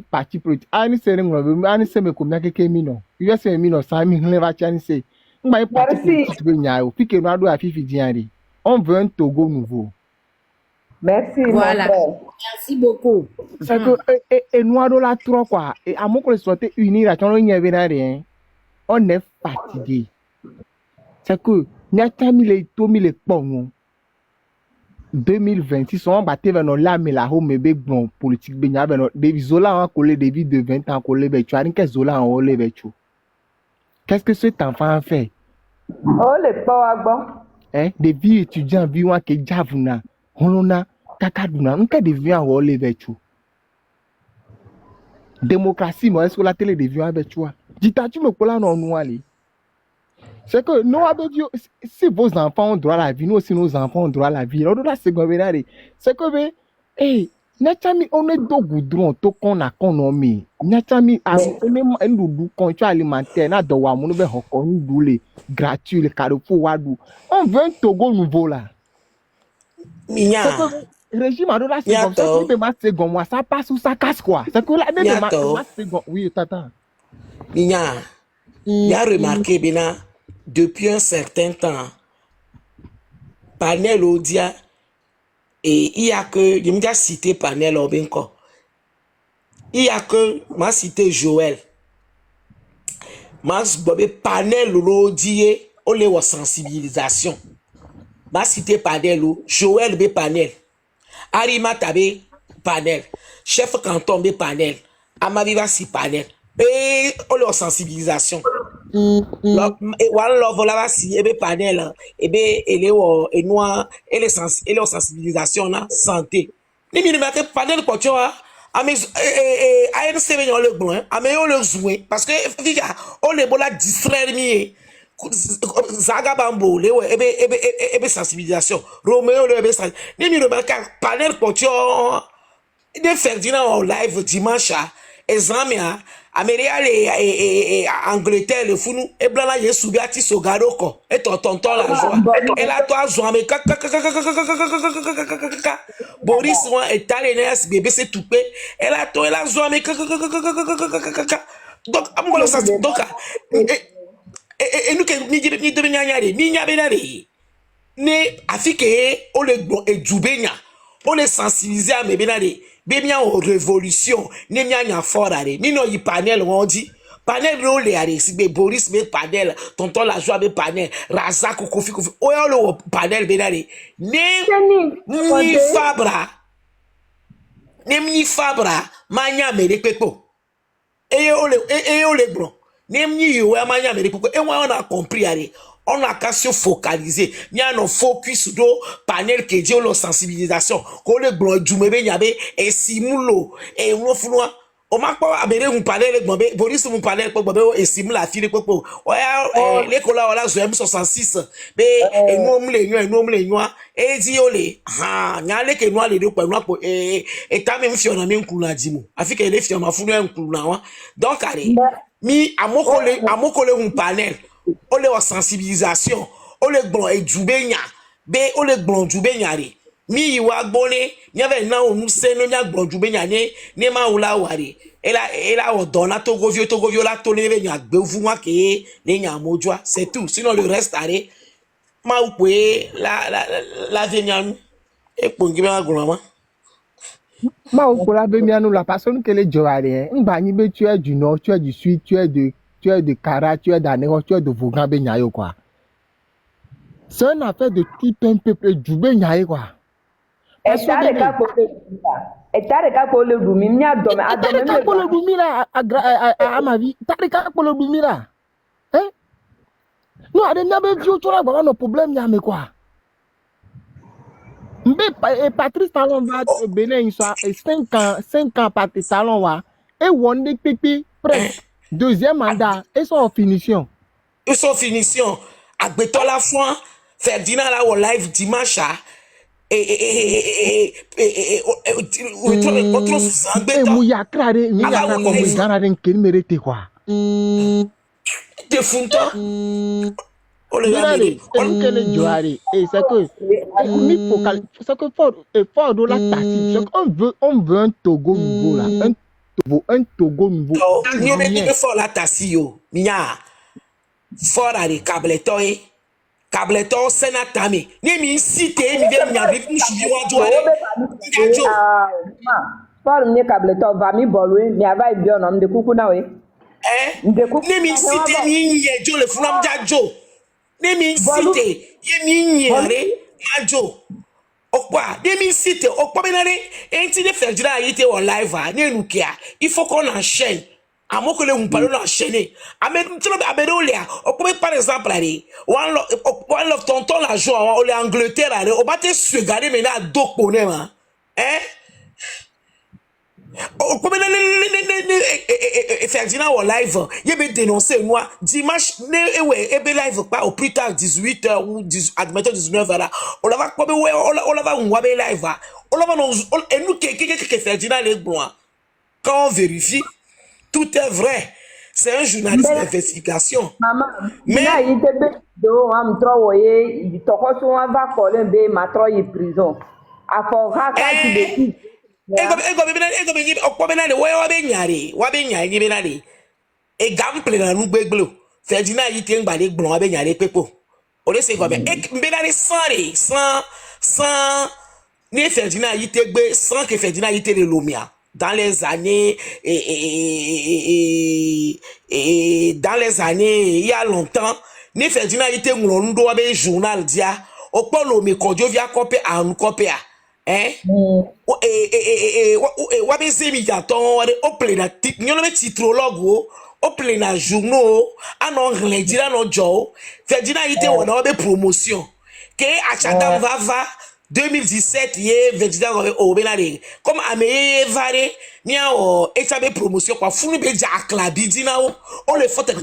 parti politique, ani se me comme quelqu'un mino. Il y a ces mino, ça mi ne va pas se. Parti politique puis que nous avons à Fifi Diari. On veut un Togo nouveau. Merci. Voilà. Merci beaucoup. C'est que et nous avons la trois quoi. Et à mon que sortait unis là, on n'y avait rien. On est fatigué. C'est que Nyatami le tomi le pong 2026 on battait vers nos lames la home be bon politique be nya no des zola en collé des vies de 20 ans collé be tu as que zola en olé be tu. Qu'est-ce que cet enfant fait? Oh le bon. Des vies étudiants viwa ke javuna honona kakaduna nka des vies en olé be tu. Démocratie moi est-ce que la télé des vies be tu. Dis-tu me colla non noali. C'est que nous avons dit, si vos enfants ont droit à la vie, nous aussi nos enfants ont droit à la vie. C'est que, Nyatami, on est do goudron, to qu'on a connommé. Nyatami, on est un doudou, contrôle alimentaire, n'a de wa, mon nouvel hokon, doulé, gratuit, le carrefour, wadou. On veut un Togo nouveau là. Minya. Régime a de la seconde, ça passe ou ça casse quoi. C'est que là, oui, tata. Minya. Il y a remarqué, Bena, depuis un certain temps, Panel Odia, et il y a que, je me cité Panel Obenko, il y a que, m'a cité Joël, m'a cité Panel Odia, on les sensibilisation, m'a cité Panel, Joël be Panel, Arima Tabe Panel, chef canton be Panel, Amaviva si Panel. Et on leur sensibilisation. One love là si ebe panel ebe ele wo enwa ele sensibilisation na santé. Ni mi remarque panel ko tio a mais ANC ben le bon a mais on le jouer parce que figa on le bola distraire mi Zaga Bambo le ebe sensibilisation. Roméo le ebe ni mi remarque panel ko tio de Ferdinand en live dimanche exemple Améria et Angleterre le fou et blanc là yesu bi ati sogaro ko et tonton la joie et là toi joie mais Boris moi est allé nes bébé c'est tout pe et là toi la joie mais donc amolo ça donc et nous que ni de nyanyare ni nyabenare ne afike o le bon et djubenya on les sensibiliser à mes benare bien en révolution ni nya fort are ni no yi panel on dit panel no le are si be Boris be panel tonton la joie be panel Razak Kofi o yo le panel benare ni fabra manya mere pepo e o le bron ni yo manya mere pepo e on a compris are on a qu'à se focaliser. Il y a un focus do panel qui dit la sensibilisation. Qu'on le blanc du mebe yabe et simulo et on fout on m'a pas abéré un panel avec Boris mon panel pour et simule la fille pour les colla voilà je 66 mais et nous les et dit olé ah nyale que nous les deux pour nous et ta même fiona na même kula dimo afika les fiona funu un kula donc allez mi amokole un panel on les sensibilisation on les blanc et djubenya be on les blanc djubenya re mi wa gbone nyave na onu se no nya blanc djubenya ne ma ula ware ela o dona togovio la to ne nya gbevu wa ke ne nya mojua c'est tout sinon le reste are ma ou la venian Et pour qui m'a goulama. Ma au pour la bémiano la personne que les joaré. M'banibé tu es du nord, tu es du sud, tu es de Kara, tu es d'Anéro, tu es de Vougan Benyayo quoi. C'est une affaire de tout un peuple du Benyayo quoi. Et t'as le cas pour le Doumi, m'y pour le Doumi là à ma vie. T'as le cas pour le Doumi là. Hein? Non, à des n'avez vu tu as nos problèmes y'a mais quoi. Et Patrice Talon va Bénin, 5 ans Patrice Talon va. Et Wande Pipi, presque. Deuxième mandat, et sont en finition. Ils sont en finition. À Béton la foi, Ferdinand là au live dimanche. Et Mouya Crade, Mouya comme Ganaden qui mérite quoi. Des fonta. On est et c'est que c'est que fort de la tactique. On veut un Togo nouveau là. Un Togo nouveau. Ni me fort la tasio. Mia. Fort à les cabletons. Cableton sénatami. Ni mi cité mi vient mi arrive mi chubi wa jo. Fort mi cableton va mi bolwe mi ava bien homme de coucou na we. Ni mi cité mi nye jo le fulam ja jo. Ni mi cité ye mi nyere ma jo. Okwa, ni mi cité okwa benare enti de Ferdinand yite on live a ni enukia. Il faut qu'on enchaîne. À moi que les on enchaîner. Par exemple, one love tonton la joie, on est Angleterre, on va te se garder maintenant à deux connaît, hein? Ferdinand au live, il va dénoncer moi dimanche, live pas au plus tard 18h ou admettons 19h on va quoi on va live, on va et nous que Ferdinand les blancs quand on vérifie. Tout est vrai. C'est un journaliste d'investigation. Maman, mais il te met dehors, on travaille, il te reçoit, on va coller, il m'a trouvé en prison. À fort, quand tu décides. Ferdinand il tient balé blanc avec nyare pepo. On sait quoi mais sans ni Ferdinand il te sans que Ferdinand il te le lomia. Dans les années dans les années il y a longtemps ni Ferdinand était ngolondo abe journal dia opolo me kodio via copé an copé wabe zemi jaton ople na nyolo me titrologue ople na journaux anon redira no jo Ferdinand était wona abe promotion que achata va 2017 ye 22 au benare comme ameye vare nia o etabe promotion kwa funu be ja aklabi dina o le fote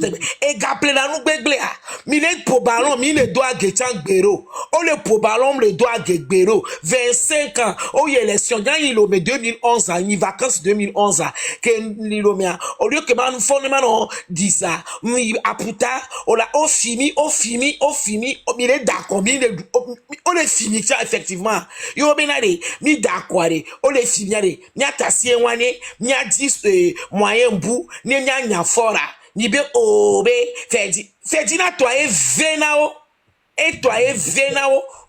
e gaple na nu gbegble a mi le pobalon mi le do agetan gbero o le pobalon le do agegbero 25 ans o y élection dans il me 2011 ni vacances 2011 que lilo mea au lieu que man fondement non dit ça mi aputa o la o fini mi le d'accord mi le o le fini ça effectivement yo benare mi d'accord o le fini mi atasie wane ni a dit moyen bout ni nya fora ni be obe Ferdinand toi et venao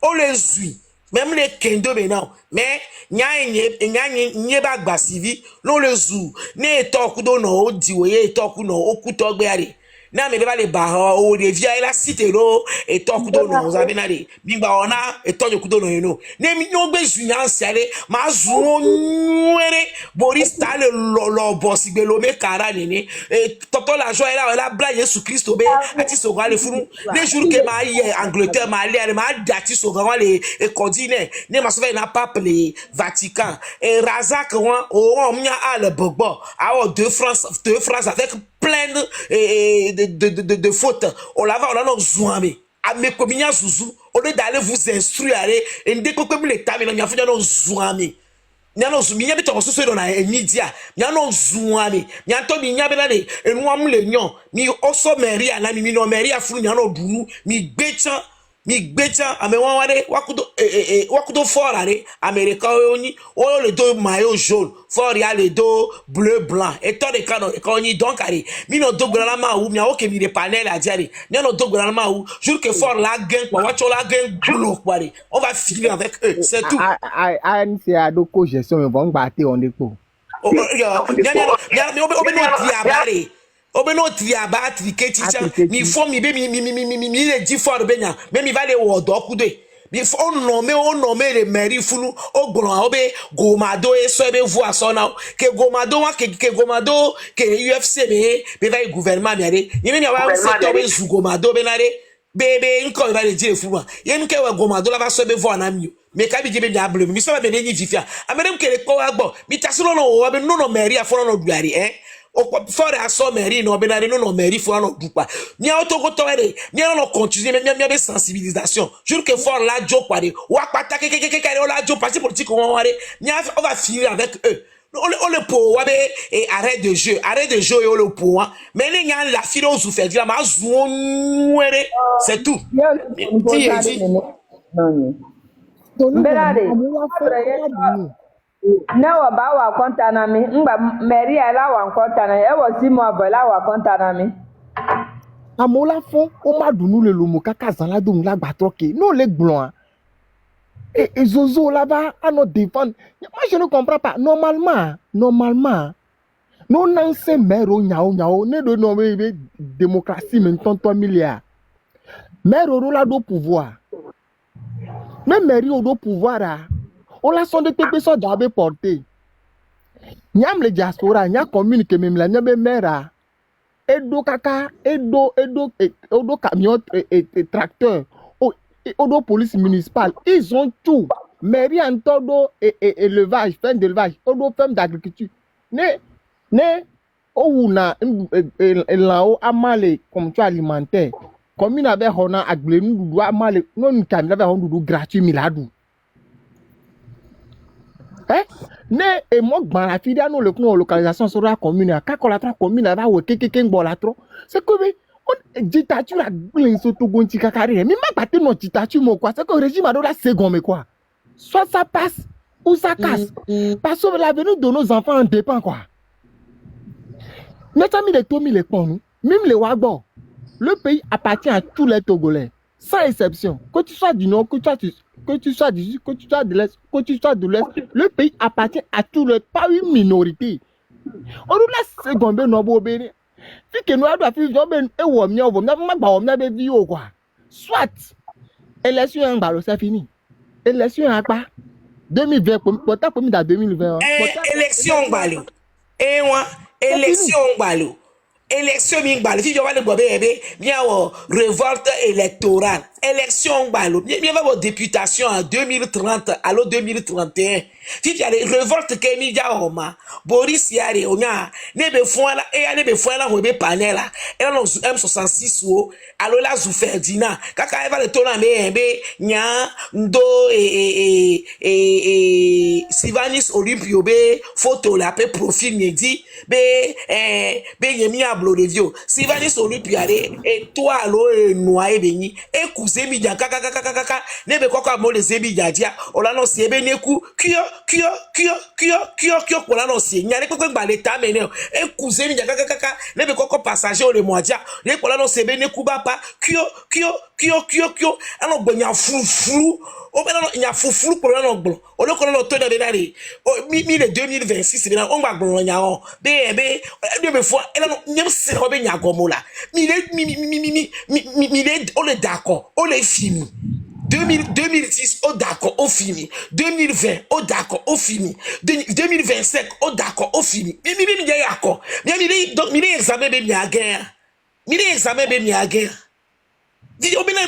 o le zui même les kendo maintenant mais nya ba gba civi lo le zu ne toku do no o diwoye toku no o kuto gbe are na me ba le ba o de via la cité lo et toku do no za benare bi gba ona et toku kudo no no ne mi no gbe zu nya sere ma zu nwere Boris tale lo boss gbe lo me kara ni toto la joie la bla Jésus Christ be ati so gwa le funu les jours que ma hier Angleterre ma aller ma dati so gwa le continent ne ma so na pape le Vatican et Razak on mia al bogbo a deux France avec plein de fautes. On l'a on a nos zouami. A mes communia zouzou. On est d'aller vous instruire. Et dès que comme l'État, mais nous avons nos zouami. Nous avons zouami. Nous avons zouami dans les médias. Nous avons zouami. Nous avons zouami. Et nous avons les nions. Nous avons mairie à la mi no mairie à fou. Nous avons dounou. Mi béchan. mi gbecha amewawade wakudo fort are America oni o le do maillot jaune fort ya le do bleu blanc et toi de canon oni donc are mi no do grana ma ou mi a oke mi de panel a diare mi no do grana ma ou jour que fort la gain quoi wacho la gain glo quoi on va finir avec eux c'est tout c'est à doko gestion mais bon bater on déco Obeno triaba triketi mi fo mi be mi le di fort benya me mi va le wo do kude mi fo on nomme le mairie funu ogbon obe gomado e so be vu aso na ke gomado wa ke gomado ke UFC be va gouvernement mi ade ni me wa se to be zu gomado be na de bebe nko va le dire funu ye nke wa gomado la va so be vu na mi me ka bi je be mi able mi so be ni vifia amerem ke le ko agbo mi tasilo no wo be no mairie afo no duari for aso mairie no benare no mairie fo no dupa ni autoko toere ni no continuer mi be sensibilisation jure que for la jo kwade wa pata ke la jo parti politique on va finir avec eux on le po wa be arrêt de jeu et on le po mais les gens la filo sou faire dire ma zouere c'est tout Newa ba wa konta na mi ngba meri ala wa konta na e wo si mo abola wa konta na mi amola fon o ma dunu le lomo kaka zan la dun la gba troke no le glon et zozo là-bas à nous défendre. Moi je ne comprends pas normalement non nan se mero nyao ne de nommer démocratie maintenant 3 milliards mero la do pouvoir même mairie au do pouvoir là on la sonde te so dabe porter nyam le diaspora nya communique même la nyabe mera edo kaka edo camion et tracteur odo police municipale ils ont tout mairie en todo et élevage fin d'élevage odo ferme d'agriculture ne ouna là-haut amale comme tu alimentaire comme il avait hona aglé nous doit amale non kam avait on gratuit miladu. Ne et moi dans la fille nous le coup localisation sur la commune à la commune là où quelqu'un bola trop c'est que on dictature la glin surtout gonti kakari mais ma pas non dictature moi quoi c'est que le régime a la seconde mais quoi soit ça passe ou ça casse parce que l'avenir de nos enfants en dépend quoi notre ami les Tomi les pont même les Wagbo le pays appartient à tous les Togolais sans exception que tu sois du nord que tu sois du sud, que tu sois de l'est, que tu sois de l'ouest, le pays appartient à tous les, pas une minorité. On nous laisse seconde no bobé. Si que nous avons fait job et ou on quoi. Soit élection en balo c'est fini. Élection en pas 2020 peut-être pour dans 2020. Élection en balo. Et moi élection en balo. Élection mingbalo si je vais le bébé bien révolte électorale élection mingbalo bien va vos députation en 2030 alors 2031 si tu as les révoltes que media oma Boris yare onya nebe foala et nebe foala ho be panel là et là M66 ou alors là zou Ferdinand kaka va le tona be nya ndo Sivanis Olympio be photo la pe profil medi be yemi Blodevio Sivanis Olympio et toi alors noyé beni et cousin mi dia kaka nebe kokwa mo les ebi dia o la no se be neku kio pour la no se nyane ko gba l'état meneo et cousin mi dia kaka nebe kokwa passager o le modia le pour la no se be neku bapa kio ano gbonya fufuru o be no nya fufuru pour la no gbo o le ko no to de benare o mi le 2026 be na o gba gbo nya o be fois et là nyem se ko be nya gomola mi le on est d'accord on est fini 2010 oh d'accord on fini 2020 oh d'accord on fini 2025 oh d'accord on fini mi ya d'accord mi examen be mi again mi examen be mi again di obina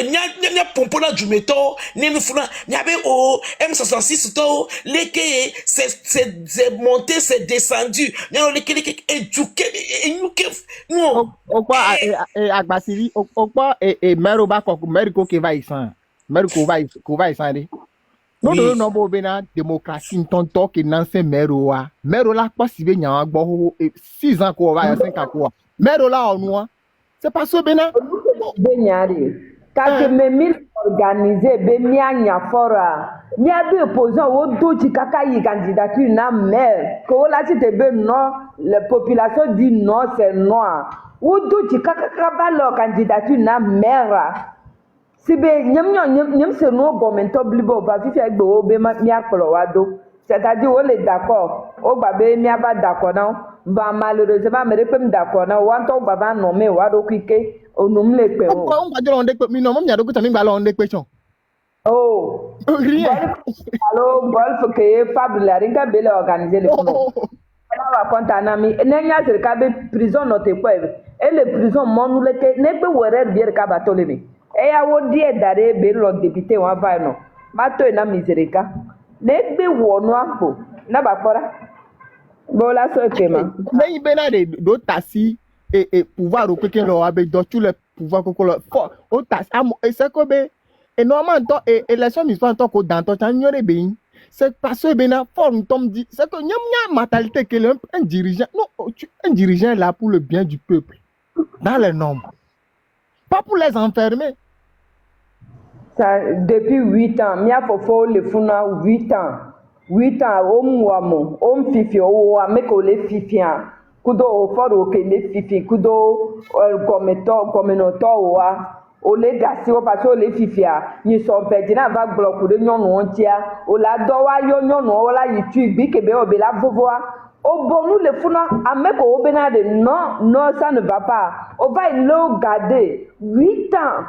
nya pompona jumeto nenu funa nya be o M66 to leke c'est monté c'est descendu nya leke eduke non okwa agbasiri okwa mero ba ko meriko ke vai san meriko vai san de no bo be na démocratie tonto ke nan se mero la pa si be nya agbo 6 ans ko va 5 ans ko mero la onu c'est pas so bena benyari Quand me mille organisé, be mia nya fora. Mia be opposant au doji kaka yi candidature na maire. Que là si te be non, la population dit non, c'est non. Ou doji kaka kaba leur candidature na maire. Si be nyam se no gomento blibo ba fi fe gbo be mia kolo wado. C'est-à-dire on est d'accord. O ba be mia ba d'accord non. Va malheureusement me repem d'accord non. Wan to ba ba nommer wado kike. On nous le paie. On va dire on découpe, mais non, on y a d'autres qui ont des questions. Oh, rien. Alors, golf que Fable la ringa belle organiser le fond. On va compter un ami. N'ayant pas cabe prison noté quoi. Et les prisons mon le que ne peut voir bien cabato le mi. Et à vous dire d'aller belle le député ou un vaino. Mato na misérica. Ne be wono po. Na ba fora. Bola so kema. Mais il benade d'autres tassi. Et pouvoir au quelqu'un leur avec dans tous les pouvoirs qu'on leur faut au tas et c'est comme et normalement et les gens ils sont en tant que dans ton temps bien c'est parce que ben forme tombe dit c'est que n'y a mentalité que un dirigeant non un dirigeant est là pour le bien du peuple dans les normes pas pour les enfermer ça depuis 8 ans mia fofo le funa 8 ans au mwamo au fifi au ameko le fifian kudo foro ke le fifi kudo communautaire wa o le gasi o parce o le fifia ni so pedina va bloquer de nyonu ontia o la do wa yo nyonu o la yitu bi ke be o be la vovoa o bonu le funa ameko o bena de non ça ne va pas on va le garder 8 ans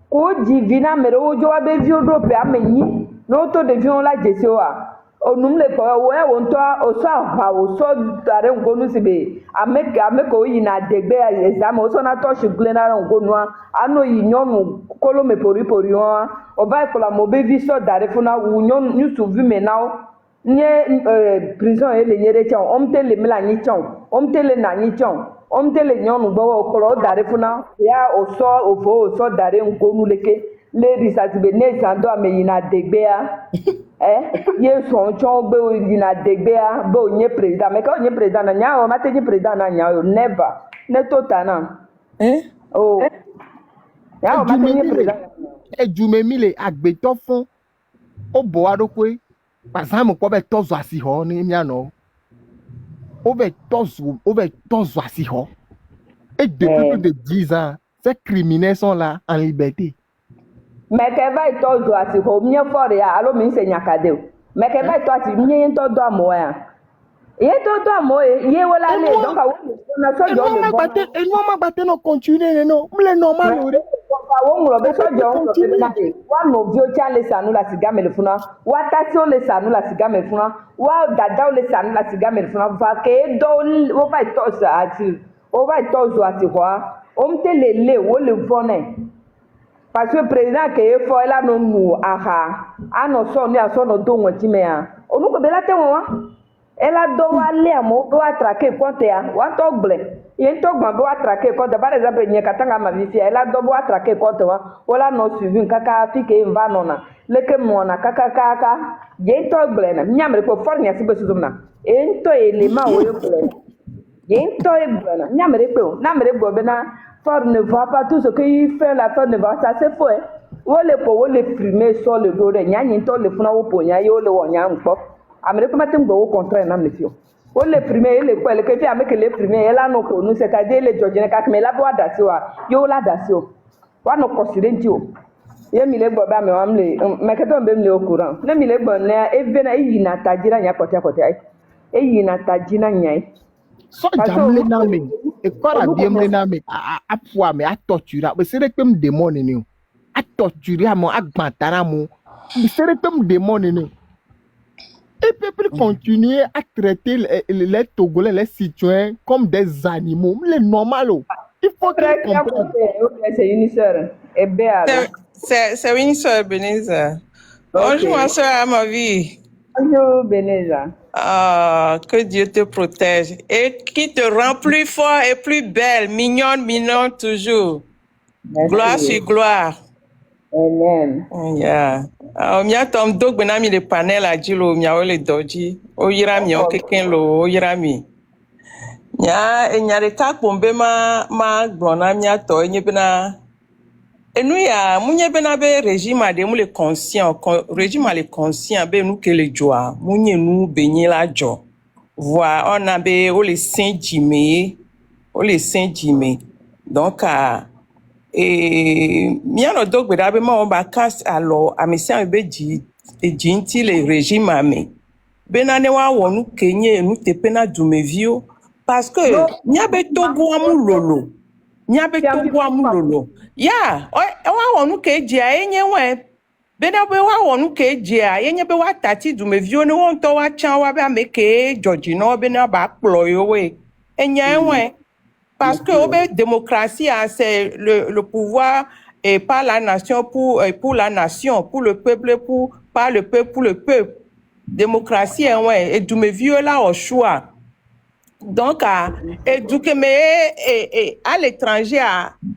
ko divina mere o jo wa be vi odo pe amenyi no to de vi on la jese wa o numle ko we won to o so ha o so dare ngonu sibe ameko yi na degbe exam o so na to shugle na ngonu ano yi nyonu kolo me pori o ba ko la mo be vi so dare funa wu nyonu ni su vi me na nye prison ele nyere chon omte le mela ni chon omte le na ni chon omte le nyonu gbo ko lo dare funa ya o so dare ngonu leke le risasibe ne sando ameyina degbe ya ye son chon be yina degbe ya be onye president me ka onye president na nya o mate ni president na nya o never ne totana oh ya o mate ni president ejumemi le agbeto fun o bo adokwe pasamo ko be tozo asiho ni mi ano o be tozo asiho et depuis plus de 10 ans ces criminels sont là en liberté. Mais que va être toi si ho mieux fort ya alo mi se nyakade o mais que va toi si mieux to do amo ya ye to do amo ye wala le donc a wo na so jo le bon et nous ma batte no continuer non le normal ori wa wo be so jo wa no bio cha le sanu la siga me le funa wa tasio le sanu la siga me funa wa dada le sanu la siga me le funa va ke do wo va to sa ati o va to zo ati kwa o mte le wo le fone. Parce que le président qui est fort, là, nous, no so ni aso no do won ti me a. Onu ko be la te won. Elle a do wa le amo, do wa traquer compte ya. Wa to gble. Yen to gban do wa traquer compte. Par exemple, nye katanga ma vie elle a do wa traquer compte wa. Wala no suivi kaka fi ke mva nona. Leke mo na kaka. Yen to gble na. Nyamre ko for nya si be suzumna. En to élément wo yo gble. Yen to e gble na. Nyamre ko. Na mre go be na Fort ne voit pas tout ce qu'il fait, la Fort ne voit ça, c'est faux. Où les pauvres les primés sur le dos de Nyan, le funa au pogna, yo le wanyan, pop. Amérique matin, au contraire, n'a monsieur. Où les primés, les poils, les fait avec les primés, elle a nos connus, c'est-à-dire les Georgiens, mais la boîte d'assoa, yo la d'assoa. Wa no considéré yo. Ye mi le boba me wamle, mais que tombe me au courant. Le mi le bonne, et vena yina tajira nya kote ai. E yina tajina nyai. So jamle na me e kwara biem le na me a poa me a torture be sere pem demon ni o a torture mo a gbantara mo be sere pem demon ni et peuple continuer à traiter les Togolais les citoyens comme des animaux les normal il faut que c'est une sœur et béa c'est une sœur Beneza. Bonjour ma sœur à ma vie. Bonjour Beneza. Ah, que Dieu te protège et qui te rend plus fort et plus belle, mignonne toujours. Merci. Gloire sur gloire. Amen. Yeah. Mia tom dog benami le panel a jilo mia ole doji. O yirami o keken lo o yirami. Nya enyare tak bombe ma gbona mia to enye bena Et nous, il y a, mounye benabe régime a de moule conscient, régime a le conscient, be nous que le joie, mounye nous benye la jo. Voilà, on a be, o le saint jimé, Donc, et, miano dog bedabe ma on ba casse alors, a messian be jinti le régime a me. Benane wa wonu kenye, nous te pena dumevio, parce que, nyabe togo amu lolo. Nyabe togo amu lolo. Ya, wa wonu ke jia enye we. Benabe wa wonu ke jia, enye be wa tati dumevio ne won to wa chan wa be ameke Georgie no bena ba ployo we. Enye we. Parce que la démocratie, c'est le pouvoir et par la nation pour la nation, pour le peuple, par le peuple pour le peuple. Démocratie, ouais, et du me vieux là au choix. Donc, et du que à l'étranger,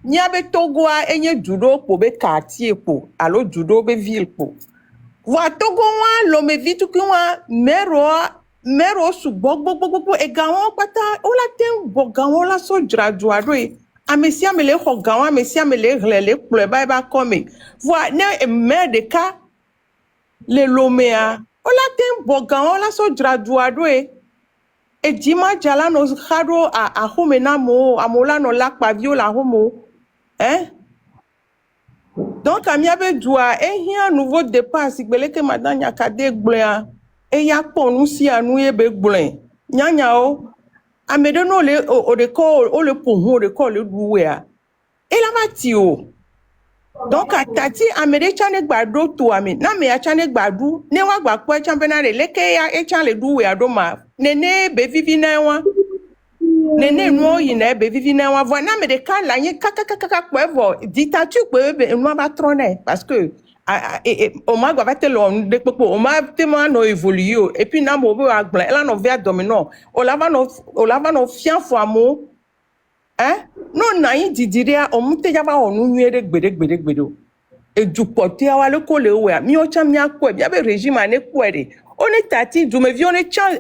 il y avait Togo et il y a judo pour le quartier pour, alors judo be ville pour. Wa Togo wa l'homme vite que wa mero su bog e gawon pata ola ten bo gawon la so graduado e amesia mele ho gawon amesia mele glele ple ba come voi ne mer de ka le lomea ola ten bo gawon la so graduado e dima jala no khado a home na mo amola no la pavio la homo donc amia be doa un nouveau départ si gbele ke madame yakade gblea et ya ponu si anu ye be gblin nyanya o amede no le o de ko o le pohun de ko le duwe a e la mati o donc atati amede chane gbado to ami na me ya chane gbadu ne wa gba po champion le ke ya e chan le duwe a do ma nene be vivi na wa nene no yi na be vivi na wa vo na me de ka la yin kaka po evo dictature pe be no ba trone parce que on m'a gavate l'on de popo on m'a tellement no évolué et puis na mo be agble ela no via domino o lava no fian fo amo no na yin didiria o mu te java onu nwere gbede e jupote wa le ko le we mi o cham mi akọ bi abe régime ane kwere on est tati du me vi on est chan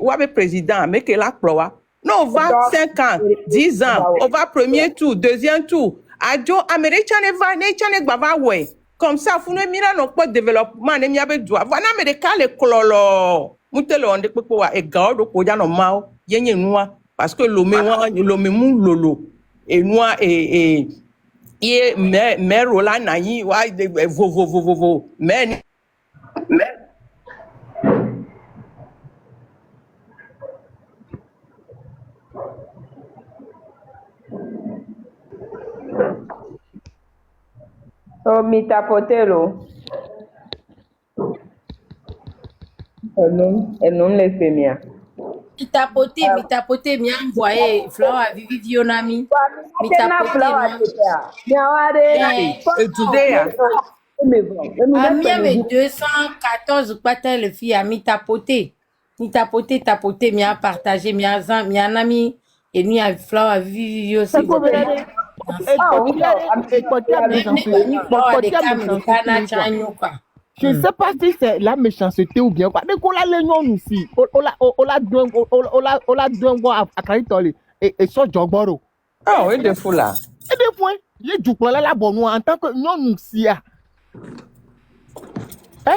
wa be président mais que la plowa no on va 5 ans 10 ans on va premier tour deuxième tour ajo américain ne va ne chan ne gbava we comme ça, vous ne mirez pas de développement, ne m'y avez droit. Voilà, mais les cas, les cololo. Moutelo, on dit que pour un gars, le coja no mao, yenye noa, parce que l'homme mou lolo, et noa, et mère rola naï, ouais, vo, mais. Oh, mi tapotelo. Non le fait mia. Mi tapote, mi envoyé flower à Vivi Vionami. Mi tapote, mi avait 214 patins le fille à mi tapote, mi a partagé, mi a ami et mi a flower à Vivi aussi. Je ne sais pas si c'est la méchanceté ou bien quoi. Dès qu'on l'a l'union aussi, on l'a donné à Karitoli et son jogboro. Ah oui, des fous là. Et des fois, il y a du problème là bon en tant que non aussi.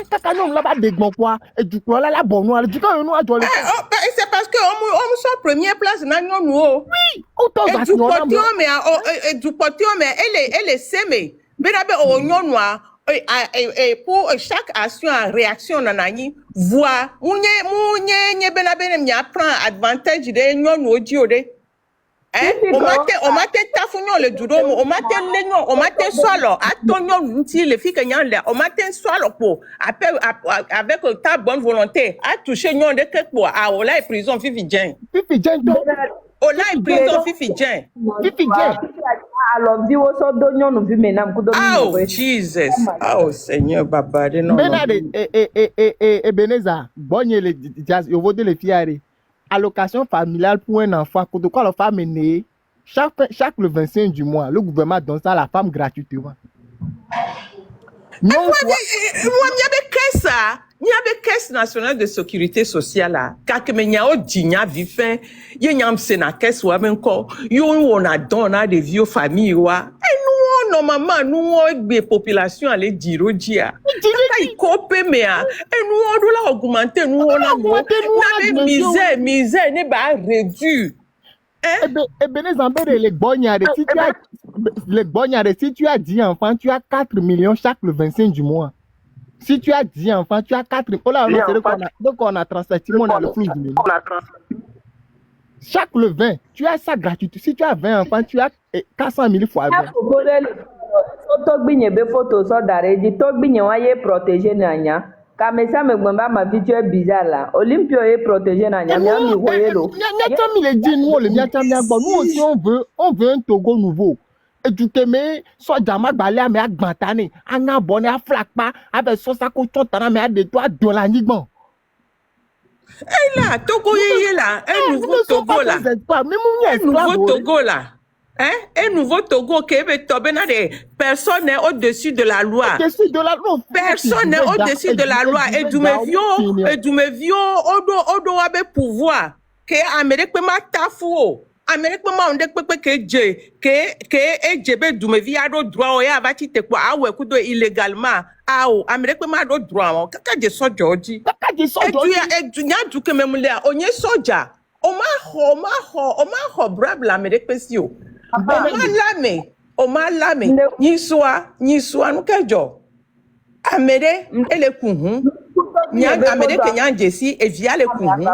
Kaka non là-bas des gros quoi et du problème là bon du coup nous a joué. C'est parce que on soit première place na nous. Oui, autant et du potion mais elle est semée. Benabe o nyonwa et pour chaque action en réaction nanani voix munye benabe me prend advantage de nyonwo jiode. On m'a tafunyo le judo on m'a lenyo on m'a swalo atonyo nti le fi kenyan le on m'a swalo pour avec ta bonne volonté à toucher nyon de quelque à ola prison Fifi Jen ola prison Fifi Jen alors viwo so do nyon vi menam ku do oh Jesus oh Seigneur baba de non Benade Ebeneza bonye le jazz yo vote le fiare allocation familiale pour un enfant, quand la femme est née, chaque le 25 du mois, le gouvernement donne ça à la femme gratuitement. Moi, il y avait ça. Il y avait caisse nationale de sécurité sociale. Quand il y a un digna vifin, il y a un caisse ou même quoi. Il y a des vieux familles. Et nous, maman nous on population aller dire dia. Il coupe mais et nous on doit augmenter nous on a misère n'est pas réduit. Eh ben les embêtes les bognards si tu as 10 enfants tu as 4 millions chaque le 25 du mois. Si tu as 10 enfants, tu as 4. Oh là, donc on a transféré dans le flux. Chaque le 20, tu as ça gratuit. Si tu as 20 enfants, tu as 400 000 fois 20. Protégé Nanya. Comme ça, me gomba ma vie, tu es bizarre là. Olympio est protégé Nanya. Nous aussi, on veut un Togo nouveau. Et tu te mets soit Jamal Balea mais à Gbantane, à Nabonne, à Flakpa, avec son sac au tonton, mais à des toits de l'anigement. Et là, Togo est là, un nouveau Togo là. Un nouveau Togo là. Hein? Un nouveau Togo qui est tombé dans des personnes au-dessus de la loi. Personne n'est au-dessus de la loi. Et du me vieux, on doit avoir pouvoir. Que Amérique peut m'attafou. Amérique maman on dekpe que djebe dume via do droit o ya bati te kwa awe kudo illégalement awo Amérique ma do droit kaka je soja oji e dunya duke memule onye soja o ma ho brable Amérique pesio o ma lame nyiswa no kejo Amérique ele kunhu Amérique nya jesi e via le kunhu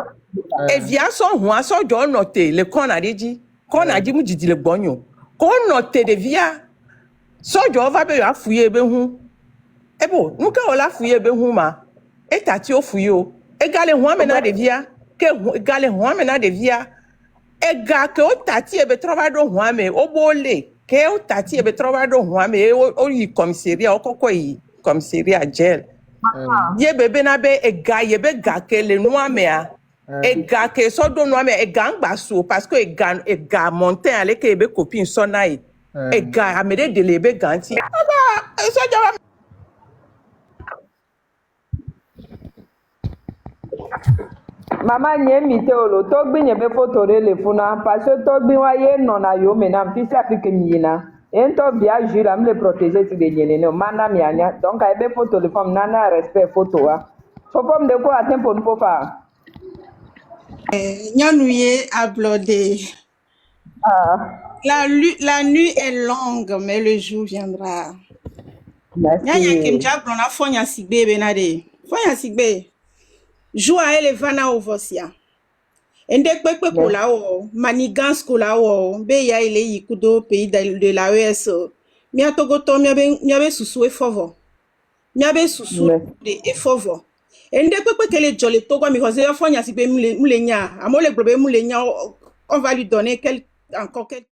et via son roi son doit noter le qu'on a dit mu dit le bonyo qu'on noter de via so doit va be fouiller be hu e bo nous ka ola fouiller be hu ma e tati o fouiller e gale hu amena de via ke gale hu amena de via e ga ke o tati e be trova do hu ame o bole ke o tati e be trova do hu ame o yi commissariat o koko yi commissariat gel ye bebe na be e ga ye be ga ke le nu ame a et gars que ça donne moi mais gang basso parce que gars monter aller que be copine sonai et gars amede de lebe ganti ça jaba Mama nye mite olo togbi nye be photo le funa parce que togbi wa ye nona yo mena fisi afike miina ento bia jura me protéger ti de nyene no mana mi anya donc ay be photo le femme nana respect photo wa fo femme de ko atempo no fa Nyanouye applaudé. La nuit est longue, mais le jour viendra. Nyanya kimja blona fonya sigbe benade. Fonya sigbe. Joua ele vana ovosia. Ende kpekpe kola o, manigance kola o, be ya ele yikudo pays de la ES. Mia togoto miabe susu e fovo. Miabe susu de e fovo. Ende kpekpe kele jole togo mi kose fonya sigbe mulenya. Amole globe mulenya, on va lui donner encore quelques